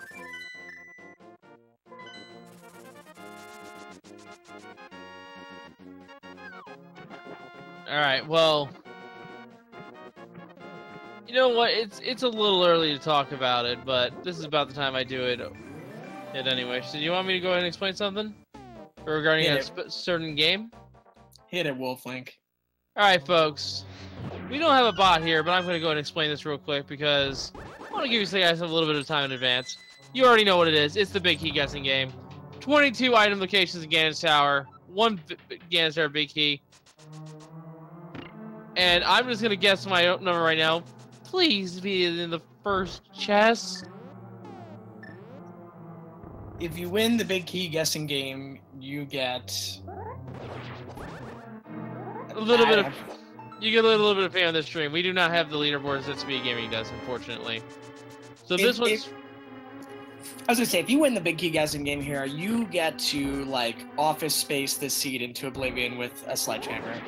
Alright, well... You know what? It's a little early to talk about it, but this is about the time I do it anyway. So do you want me to go ahead and explain something? Regarding a certain game? Hit it, Wolflink. Alright, folks. We don't have a bot here, but I'm going to go ahead and explain this real quick because I want to give you guys a little bit of time in advance. You already know what it is. It's the big key guessing game. 22 item locations in Ganon's Tower. 1 Ganon's Tower big key. And I'm just going to guess my number right now. Please be in the first chest. If you win the big key guessing game, you get a little bit of... You get a little bit of pay on this stream. We do not have the leaderboards that Speed Gaming does, unfortunately. So this one's... I was gonna say, if you win the big key guessing game here, you get to, like, office space this seed into oblivion with a sledgehammer.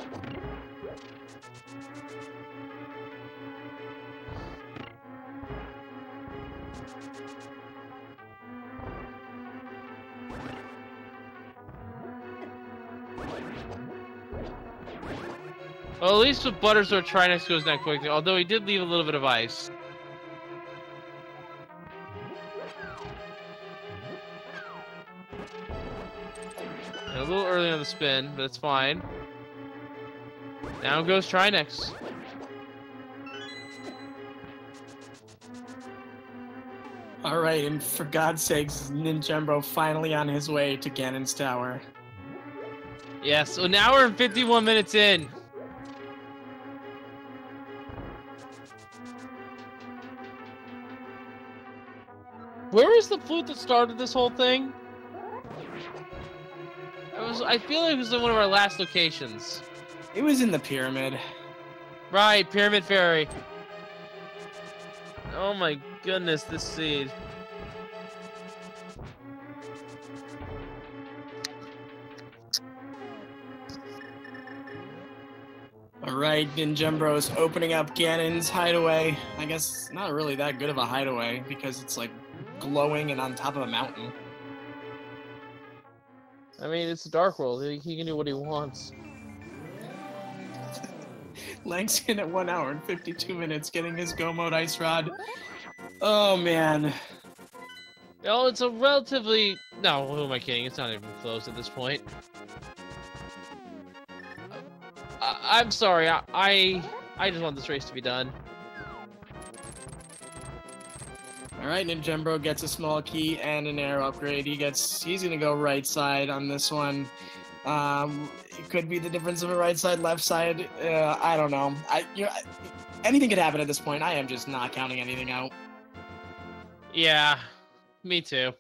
Well, at least with Buttersword, Trinex goes that quickly, although he did leave a little bit of ice. And a little early on the spin, but it's fine. Now goes Trinex. Alright, and for God's sakes, Ninjembro finally on his way to Ganon's Tower. Yeah, so now we're 51 minutes in. Where was the flute that started this whole thing? I feel like it was in one of our last locations. It was in the pyramid. Right, Pyramid Fairy. Oh my goodness, this seed. Alright, Ninjembro's opening up Ganon's hideaway. I guess not really that good of a hideaway because it's like glowing and on top of a mountain. I mean, it's a Dark World. He can do what he wants. Lanxion at 1 hour and 52 minutes getting his Go Mode Ice Rod. Oh, man. No, it's a relatively... No, who am I kidding? It's not even close at this point. I'm sorry. I just want this race to be done. Alright, Ninjembro gets a small key and an air upgrade. He's gonna go right side on this one. It could be the difference of a right side, left side. I don't know. Anything could happen at this point. I am just not counting anything out. Yeah, me too.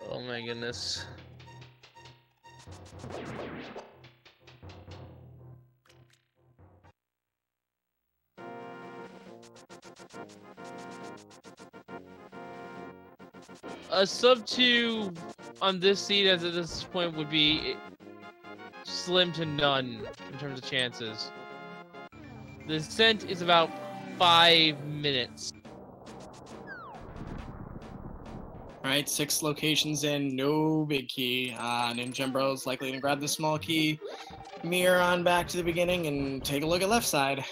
Oh my goodness. A sub 2 on this seed as at this point would be slim to none in terms of chances. The descent is about 5 minutes. Alright, 6 locations in, no big key. Ninjembro's likely gonna grab the small key, mirror on back to the beginning, and take a look at left side.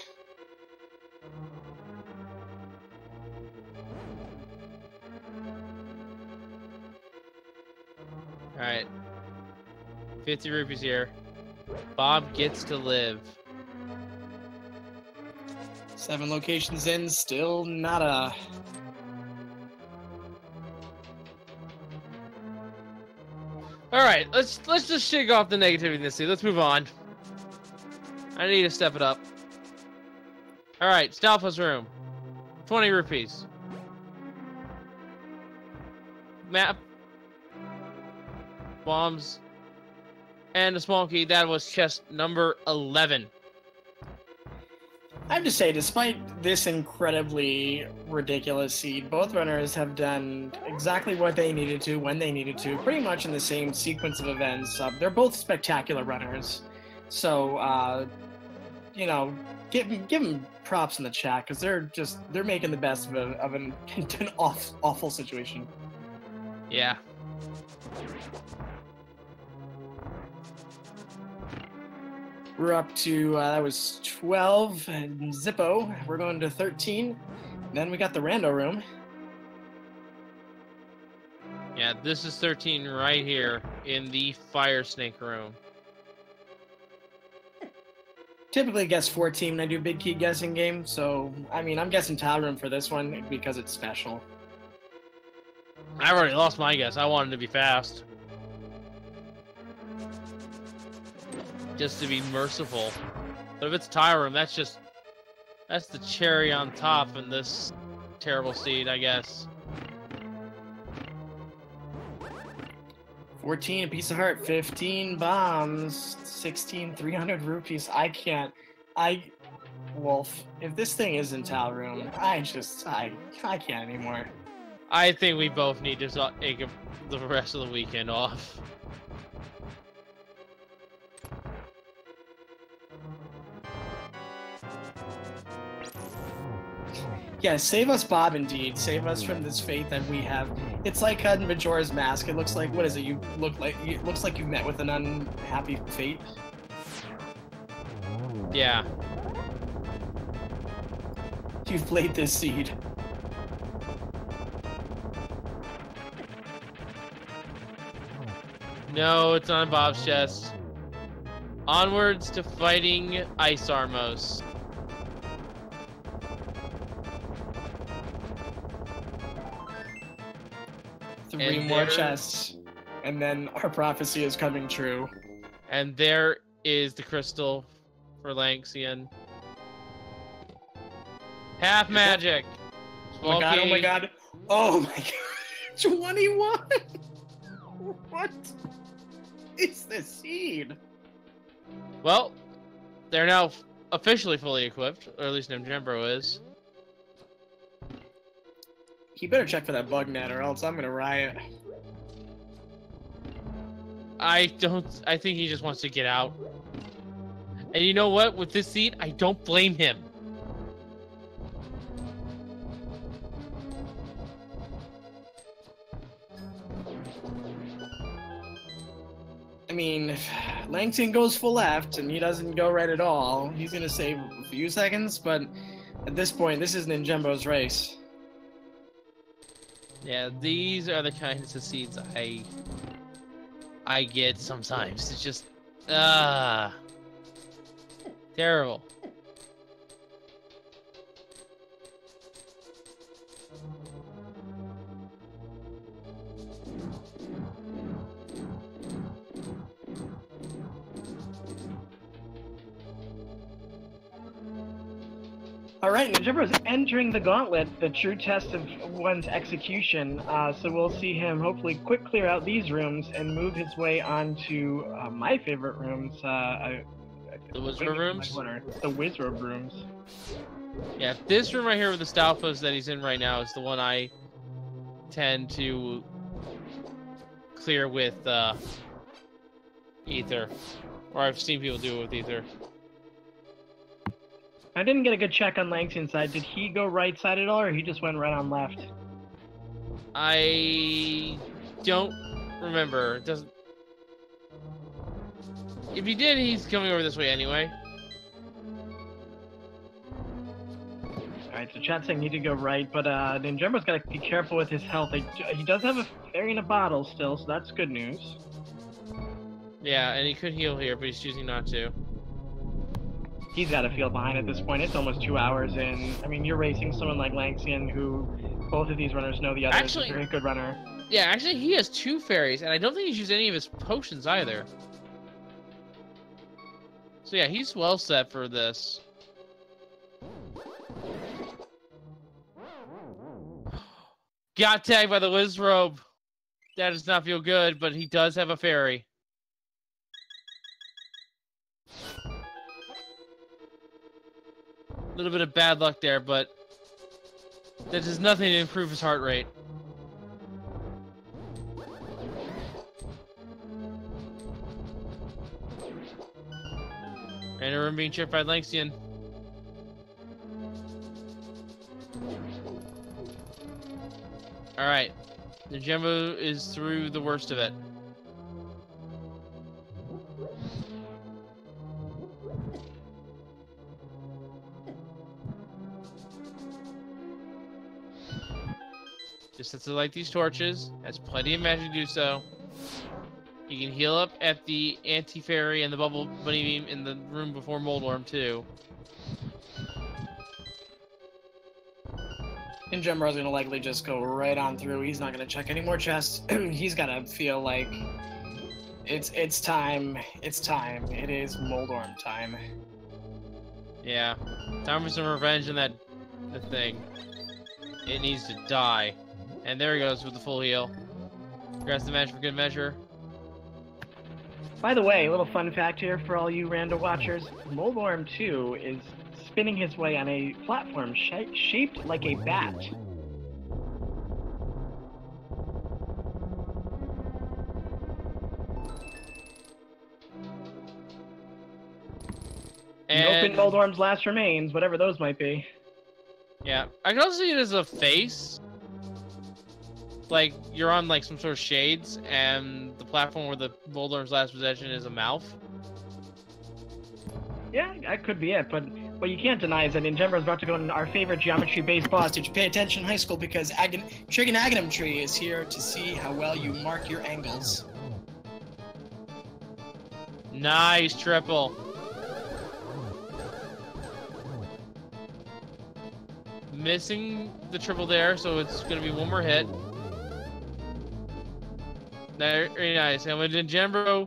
Alright. 50 rupees here. Bob gets to live. 7 locations in, still nada. Alright, let's just shake off the negativity in this scene. Let's move on. I need to step it up. Alright, Stalfa's room. 20 rupees. Map. Bombs. And a small key. That was chest number 11. I have to say, despite this incredibly ridiculous seed, both runners have done exactly what they needed to, when they needed to, pretty much in the same sequence of events. They're both spectacular runners. So, you know, give them props in the chat, because they're making the best of an awful situation. Yeah. We're up to, that was 12, and Zippo. We're going to 13. Then we got the rando room. Yeah, this is 13 right here in the fire snake room. Typically guess 14 when I do big key guessing game, so, I mean, I'm guessing tile room for this one because it's special. I already lost my guess. I wanted to be fast. Just to be merciful. But if it's tile room, that's the cherry on top in this terrible seed, I guess. 14, a piece of heart. 15, bombs. 16, 300 rupees. Wolf, if this thing is in tile room, I can't anymore. I think we both need to take the rest of the weekend off. Yeah, save us, Bob, indeed. Save us from this fate that we have. It's like Majora's Mask. It looks like, what is it? It looks like you've met with an unhappy fate. Yeah. You've played this seed. No, it's on Bob's chest. Onwards to fighting Ice Armos. Three more chests, and then our prophecy is coming true. And there is the crystal for Lanxion. Half magic. Oh my god, oh my god. Oh my god. 21! What is this seed? Well, they're now officially fully equipped, or at least ninjembro is. You better check for that bug net, or else I'm gonna riot. I think he just wants to get out. And you know what? With this seed, I don't blame him. I mean, if Lanxion goes full left and he doesn't go right at all, he's gonna save a few seconds, but at this point, this is Ninjembro's race. Yeah, these are the kinds of seeds I get sometimes. It's just terrible. All right, Ninjembro is entering the gauntlet, the true test of one's execution. So we'll see him hopefully quick clear out these rooms and move his way on to my favorite rooms. The Wizard rooms? The Wizard rooms. Yeah, this room right here with the Stalfos that he's in right now is the one I tend to clear with Ether. Or I've seen people do it with Ether. I didn't get a good check on Langxion's side. Did he go right side at all, or he just went right on left? I don't remember. It doesn't. If he did, he's coming over this way anyway. Alright, so chat's saying he did go right, but Ninjembro's got to be careful with his health. He does have a fairy in a bottle still, so that's good news. Yeah, and he could heal here, but he's choosing not to. He's got to feel behind at this point. It's almost 2 hours in. I mean, you're racing someone like Lanxion, who both of these runners know the other is a very good runner. Yeah, actually, he has 2 fairies, and I don't think he's used any of his potions either. So yeah, he's well set for this. Got tagged by the Wizrobe. That does not feel good, but he does have a fairy. A little bit of bad luck there, but that does nothing to improve his heart rate. And a room being checked by Lanxion. Alright. Ninjembro is through the worst of it. Just has to light these torches. Has plenty of magic to do so. You can heal up at the anti-fairy and the bubble bunny beam in the room before Moldworm too. Ninjembro's gonna likely just go right on through. He's not gonna check any more chests. He's gonna feel like it's time. It's time. It is Moldworm time. Yeah. Time for some revenge on the thing. It needs to die. And there he goes with the full heal. Grabs the match for good measure. By the way, a little fun fact here for all you rando watchers. Moldworm 2 is spinning his way on a platform shaped like a bat. And Open Moldworm's last remains, whatever those might be. yeah, I can also see it as a face. Like you're on like some sort of shades, and the platform where the Moldworm's last possession is a mouth. Yeah, that could be it, but what you can't deny is that Ninjembro's about to go into our favorite geometry-based boss. Did you pay attention in high school? Because Trigon Agahnim Tree is here to see how well you mark your angles. Nice triple. Missing the triple there, so it's gonna be one more hit. Very nice. And when Ninjembro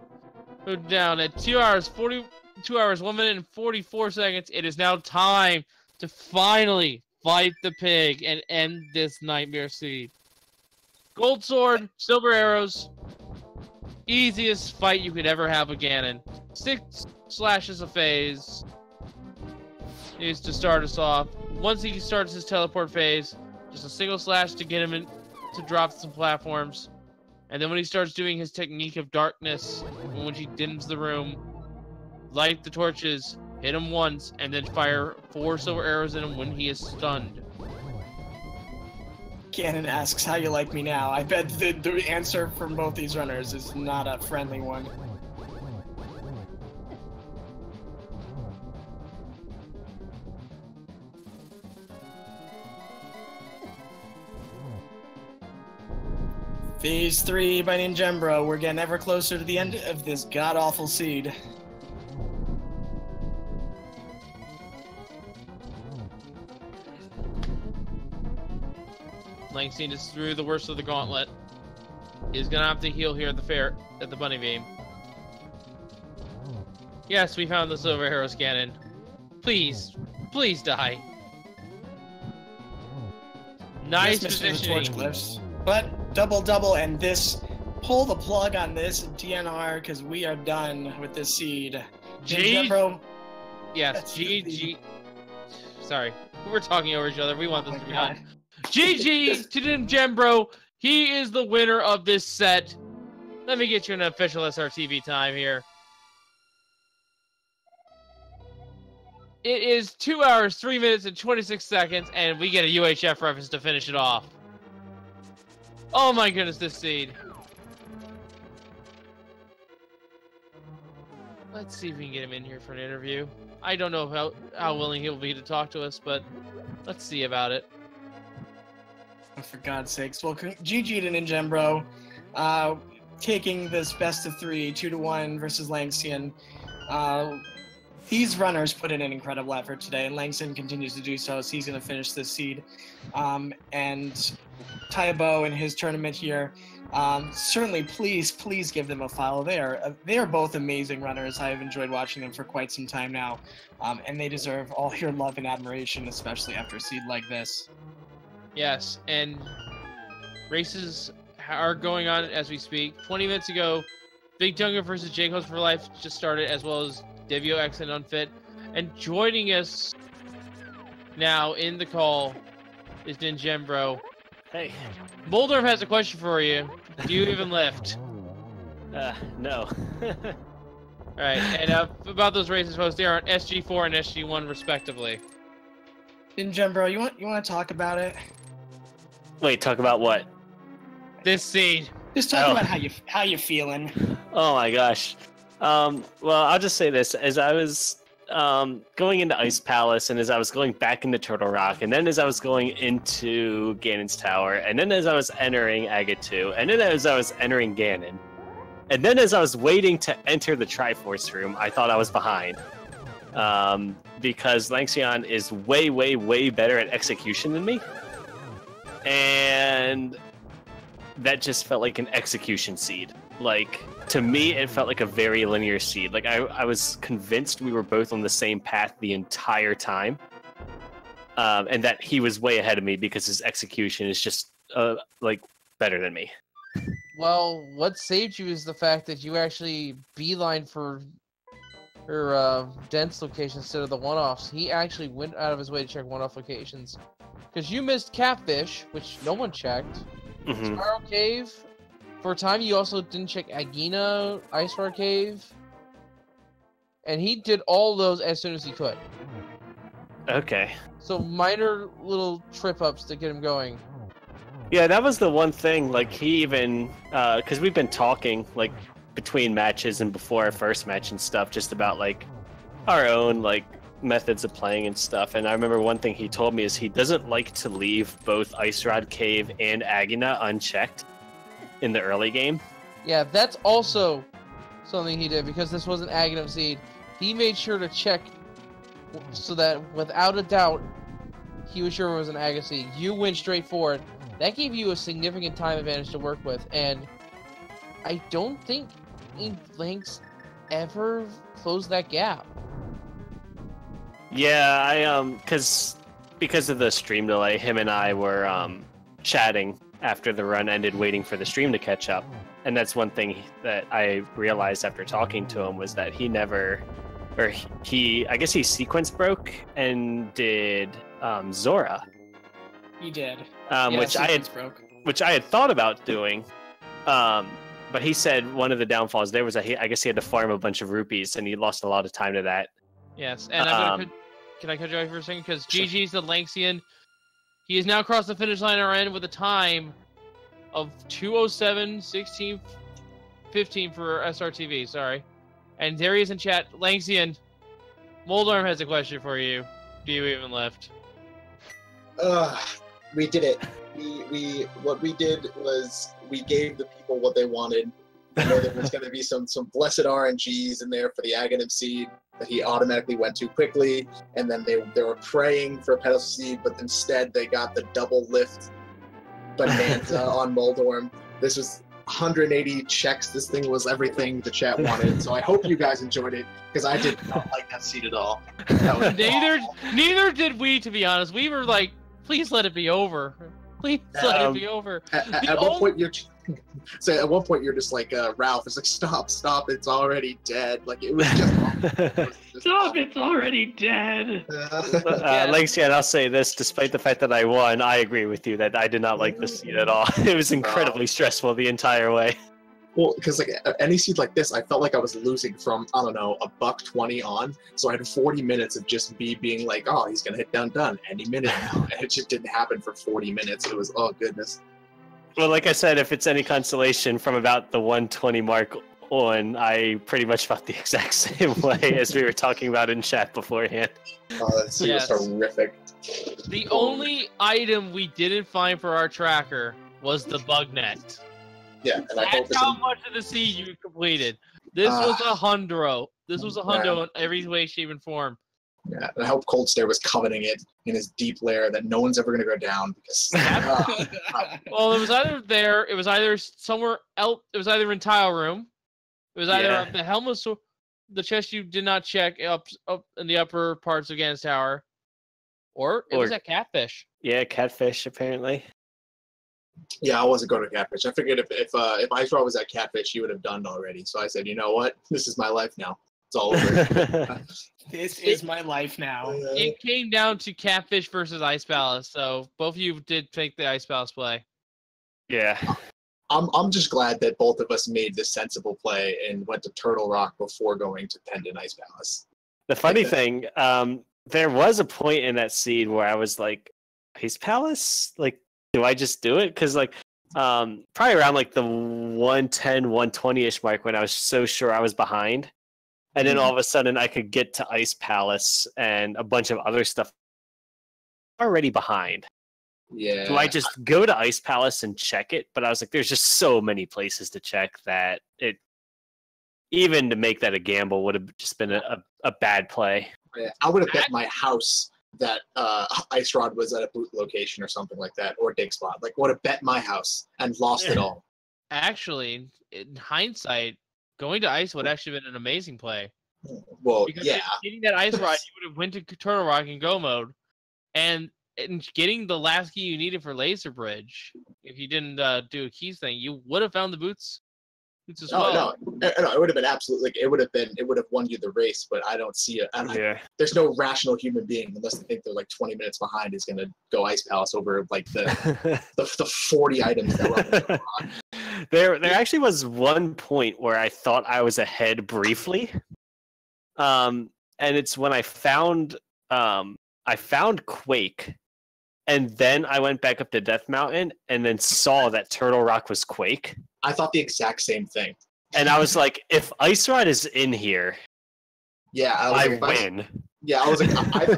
moved down at 2 hours 1 minute and 44 seconds, it is now time to finally fight the pig and end this nightmare seed. Gold sword, silver arrows, easiest fight you could ever have with Ganon. 6 slashes a phase needs to start us off. Once he starts his teleport phase, just a single slash to get him in, to drop some platforms. And then when he starts doing his technique of darkness, when he dims the room, light the torches, hit him once, and then fire 4 silver arrows in him when he is stunned. Ganon asks, how you like me now? I bet the answer from both these runners is not a friendly one. Phase 3 by Ninjembro. We're getting ever closer to the end of this god-awful seed. Lanxion is through the worst of the gauntlet. He's gonna have to heal here at the bunny beam. Yes, we found the silver arrows, Ganon. Please, please die. Nice positioning. But double, and this, pull the plug on this DNR because we are done with this seed. Ninjembro. Yes, GG. Sorry, we're talking over each other. We want this to be God. done. GG to Ninjembro. He is the winner of this set. Let me get you an official SRTV time here. It is 2 hours, 3 minutes, and 26 seconds, and we get a UHF reference to finish it off. Oh my goodness, this seed. Let's see if we can get him in here for an interview. I don't know how willing he'll be to talk to us, but let's see about it. Oh, for God's sakes. Well, GG to Ninjembro. Taking this best of 3, 2-1 versus Lanxion. These runners put in an incredible effort today, and Lanxion continues to do so, so he's going to finish this seed. And tie a bow in his tournament here. Certainly, please give them a follow. They are both amazing runners. I have enjoyed watching them for quite some time now, and they deserve all your love and admiration, especially after a seed like this. Yes, and races are going on as we speak. 20 minutes ago, Big Junga versus Jake Host for Life just started, as well as Devio X and Unfit. And joining us, 20 minutes ago, Big Junga versus Jake Host for Life just started, as well as Devio X and Unfit. And joining us, 20 minutes ago, Big Junga versus Jake Host for Life just started, as well as Devio X and Unfit. And joining us Now, in the call is ninjembro. Hey. Moldorf has a question for you. Do you even lift? No. Alright, and about those races folks, they are on SG4 and SG1 respectively. Ninjembro, you want to talk about it? Wait, talk about what? This scene. Just talk about how you feeling. Oh my gosh. Well, I'll just say this: as I was going into Ice Palace, and as I was going back into Turtle Rock, and then as I was going into Ganon's Tower, and then as I was entering Aga 2, and then as I was entering Ganon, and then as I was waiting to enter the Triforce room, I thought I was behind. Because Lanxion is way, way, way better at execution than me. And that just felt like an execution seed. Like, to me, it felt like a very linear seed. Like, I was convinced we were both on the same path the entire time. And that he was way ahead of me because his execution is just, like, better than me. Well, what saved you is the fact that you actually beeline for her dense location instead of the one-offs. He actually went out of his way to check one-off locations. Because you missed Catfish, which no one checked. Mm-hmm. Spiral Cave. For a time, you also didn't check Agahnim, Ice Rock Cave. And he did all those as soon as he could. Okay. So minor little trip-ups to get him going. Yeah, that was the one thing, like, he even, because we've been talking, like, between matches and before our first match and stuff, just about, like, our own, like, methods of playing and stuff. And I remember one thing he told me is he doesn't like to leave both Ice Rod Cave and Agahnim unchecked in the early game. Yeah, that's also something he did, because this was an Agahnim seed. He made sure to check so that, without a doubt, he was sure it was an Aga seed. You went straight for it. That gave you a significant time advantage to work with, and I don't think Lynx ever closed that gap. Yeah, I because of the stream delay, him and I were chatting after the run ended, waiting for the stream to catch up. And that's one thing that I realized after talking to him was that he never, or I guess he sequence broke and did Zora. He did. Which I had thought about doing. But he said one of the downfalls there was that I guess he had to farm a bunch of rupees, and he lost a lot of time to that. Yes, and can I cut you off for a second? Because GG's the Lanxion. He has now crossed the finish line at end with a time of 2:07:16:15 for SRTV. Sorry, and there he is in chat. Lanxion, Moldorm has a question for you. Do you even lift? We did it. What we did was we gave the people what they wanted. I know there was going to be some blessed RNGs in there for the Agahnim seed that he automatically went to quickly, and then they were praying for a pedestal seed, but instead they got the double lift bonanza on Moldorm. This was 180 checks. This thing was everything the chat wanted. So I hope you guys enjoyed it, because I did not like that seed at all. Neither did we, to be honest. We were like, please let it be over. Please let it be over. At one point you're just like, Ralph, it's like, stop, it's already dead. Like, it was just Stop, it's already dead. Lanxion, I'll say this, despite the fact that I won, I agree with you that I did not like this seed at all. It was incredibly stressful the entire way. Well, because like any seed like this, I felt like I was losing from, I don't know, $1.20 on. So I had 40 minutes of just me being like, oh, he's gonna hit done any minute now, and it just didn't happen for 40 minutes. It was, oh goodness. Well, like I said, if it's any consolation, from about the 120 mark on, I pretty much felt the exact same way as we were talking about in chat beforehand. That seed was horrific. The only item we didn't find for our tracker was the bug net. Yeah, and That's how much of the seed you completed. This was a hundo. This was a hundo in every way, shape, and form. Yeah, and I hope Cold Stare was coveting it in his deep lair that no one's ever going to go down, because... Well, it was either there, it was either somewhere else, it was either in Tile Room, it was either up the helmet, so the chest you did not check up in the upper parts of Ganon's Tower, or it was at Catfish. Yeah, Catfish, apparently. Yeah, I wasn't going to Catfish. I figured if Ice Raw was at Catfish, he would have done already. So I said, you know what? This is my life now. It's all over. This is my life now. It came down to Catfish versus Ice Palace, so both of you did take the Ice Palace play. Yeah. I'm just glad that both of us made the sensible play and went to Turtle Rock before going to Pendant Ice Palace. The funny thing, there was a point in that seed where I was like, Ice Palace? Like, do I just do it? Because, like, probably around, like, the 110, 120-ish mark when I was so sure I was behind. And then all of a sudden I could get to Ice Palace and a bunch of other stuff already behind. Yeah. Do I just go to Ice Palace and check it? But I was like, there's just so many places to check that it, even to make that a gamble, would have just been a bad play. Yeah, I would have bet my house that Ice Rod was at a boot location or something like that, or dig spot. Like, would have bet my house and lost it all. Actually, in hindsight, going to Ice would actually been an amazing play. Well, Because yeah. getting that Ice Rod, you would have went to Turtle Rock and Go mode, and getting the last key you needed for Laser Bridge, if you didn't do a keys thing, you would have found the boots as well. No, it would have been absolutely. It would have won you the race. But I don't see it. Yeah. There's no rational human being, unless they think they're like 20 minutes behind, is going to go Ice Palace over like the 40 items that were on the Turtle Rock. There actually was one point where I thought I was ahead briefly, and it's when I found Quake, and then I went back up to Death Mountain and then saw that Turtle Rock was Quake. I thought the exact same thing. And I was like, if Ice Rod is in here, yeah, I win. Yeah, I was like,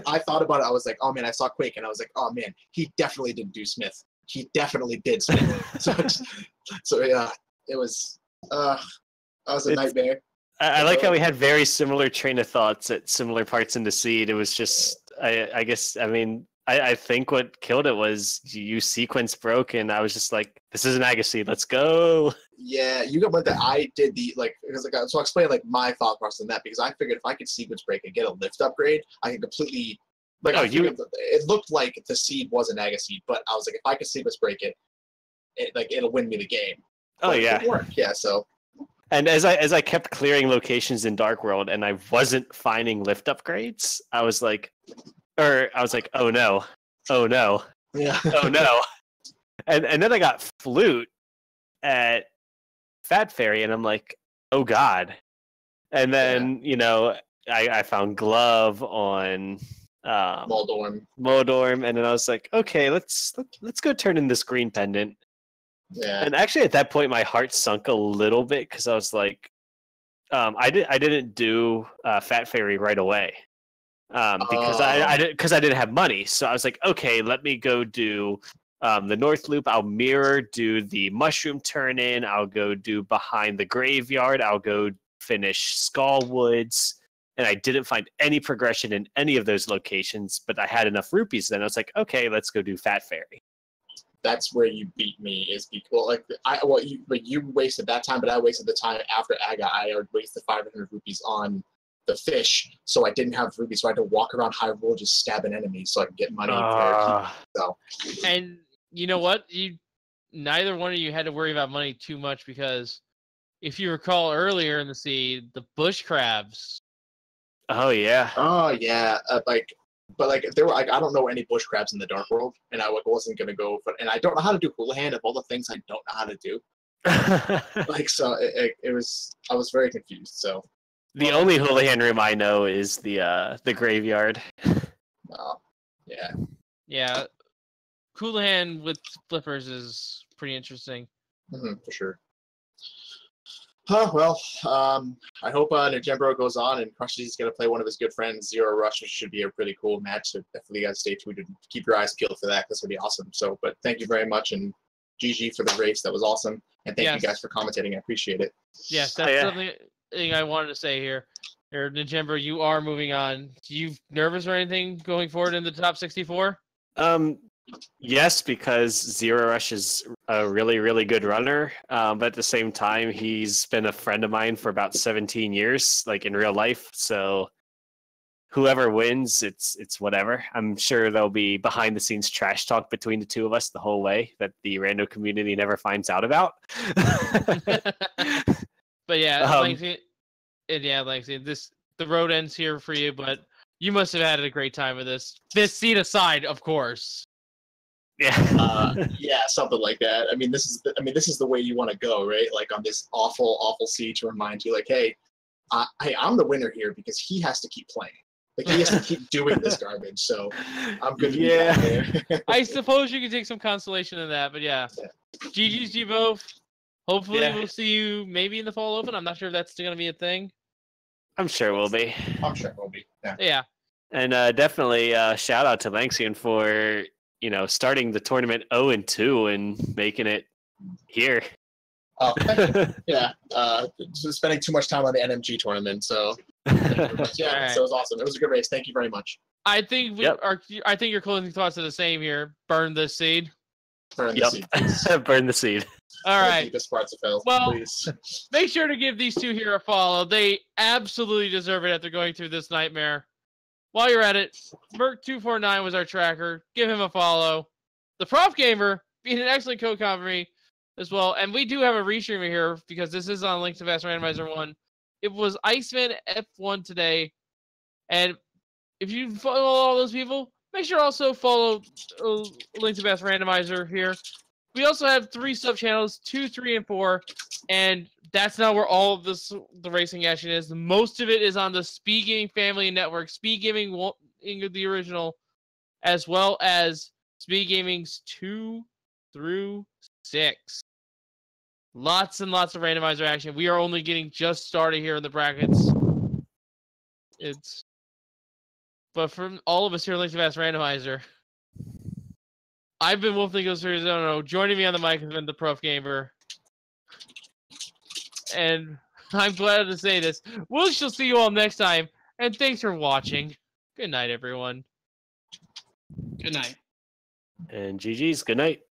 I thought about it. I was like, oh man, I saw Quake, and I was like, oh man, he definitely didn't do Smith. He definitely did Smith. so yeah, it was that was a nightmare. I like how we had very similar train of thoughts at similar parts in the seed. It was just, I think what killed it was you sequence broke, and I was just like, this is an Agassiz, let's go. Yeah, you got what that I did because so I'll explain like my thought process on that, because I figured if I could sequence break and get a lift upgrade, I could completely it looked like the seed was an Agassiz, but I was like, if I could sequence break it it'll win me the game. Oh but yeah. It worked. Yeah, so. And as I kept clearing locations in Dark World and I wasn't finding lift upgrades, I was like, oh no. Yeah. Oh no. And then I got Flute at Fat Fairy, and I'm like, oh god. And then, I found Glove on Moldorm, and then I was like, okay, let's go turn in this green pendant. Yeah. And actually, at that point, my heart sunk a little bit because I was like, I didn't do Fat Fairy right away because I didn't have money. So I was like, okay, let me go do the North Loop. I'll do the Mushroom Turn In. I'll go do Behind the Graveyard. I'll go finish Skull Woods. And I didn't find any progression in any of those locations, but I had enough rupees. Then I was like, okay, let's go do Fat Fairy. That's where you beat me. You wasted that time, but I wasted the time after Aga. I already wasted 500 rupees on the fish, so I didn't have rupees, so I had to walk around Hyrule just stabbing enemies so I could get money. And you know what? Neither one of you had to worry about money too much, because if you recall earlier in the seed, the bush crabs. Oh yeah. But there were I don't know any bush crabs in the Dark World, and I wasn't gonna go. And I don't know how to do Hula Hand of all the things I don't know how to do. So it was, I was very confused. So the only Hula Hand room I know is the graveyard. Yeah. Yeah, Hula Hand with flippers is pretty interesting. For sure. Well, I hope Ninjembro goes on and crushes. He's going to play one of his good friends, Zero Rush, which should be a pretty cool match. So definitely guys stay tuned and keep your eyes peeled for that. That's going to be awesome. So, but thank you very much, and GG for the race. That was awesome. And thank you guys for commentating. I appreciate it. Yes, that's something I wanted to say here. Ninjembro, you are moving on. Are you nervous or anything going forward in the top 64? Yes, because Zero Rush is a really, really good runner. But at the same time, he's been a friend of mine for about 17 years, like in real life. So whoever wins, it's whatever. I'm sure there'll be behind the scenes trash talk between the two of us the whole way that the rando community never finds out about. But yeah, Lanxion, this the road ends here for you, but you must have had a great time with this. This seat aside, of course. Yeah. Yeah, something like that. I mean, this is the way you want to go, right? Like on this awful seat to remind you, like, hey, I'm the winner here because he has to keep playing. Like he has to keep doing this garbage. So I'm good. Yeah. I suppose you can take some consolation in that, but yeah. GG's to you both. Hopefully we'll see you maybe in the Fall Open. I'm not sure if that's still going to be a thing. I'm sure we'll be. I'm sure we'll be. Yeah. Yeah. And definitely shout out to Lanxion for starting the tournament 0-2 and making it here. Oh, yeah. Spending too much time on the NMG tournament, so yeah, Right. so it was awesome. It was a good race. Thank you very much. I think I think your closing thoughts are the same here. Burn this seed. Burn the seed, please. Burn the seed. All The right. deepest parts of hell, Well, please. Make sure to give these two here a follow. They absolutely deserve it after going through this nightmare. While you're at it, Merc249 was our tracker. Give him a follow. The Prof Gamer being an excellent co-com for me as well. And we do have a restreamer here because this is on Link to Vast Randomizer 1. It was Iceman F1 today. And if you follow all those people, make sure to also follow Link to Vast Randomizer here. We also have 3 sub-channels, 2, 3, and 4. And that's not where all of the racing action is. Most of it is on the Speed Gaming Family Network. Speed Gaming, the original, as well as Speed Gaming's 2 through 6. Lots and lots of randomizer action. We are only getting just started here in the brackets. But from all of us here at Link to Vast Randomizer, I've been Wolfling Goes for Arizona. Joining me on the mic has been the Prof Gamer. And I'm glad to say this. We shall see you all next time. And thanks for watching. Good night, everyone. Good night. And GG's. Good night.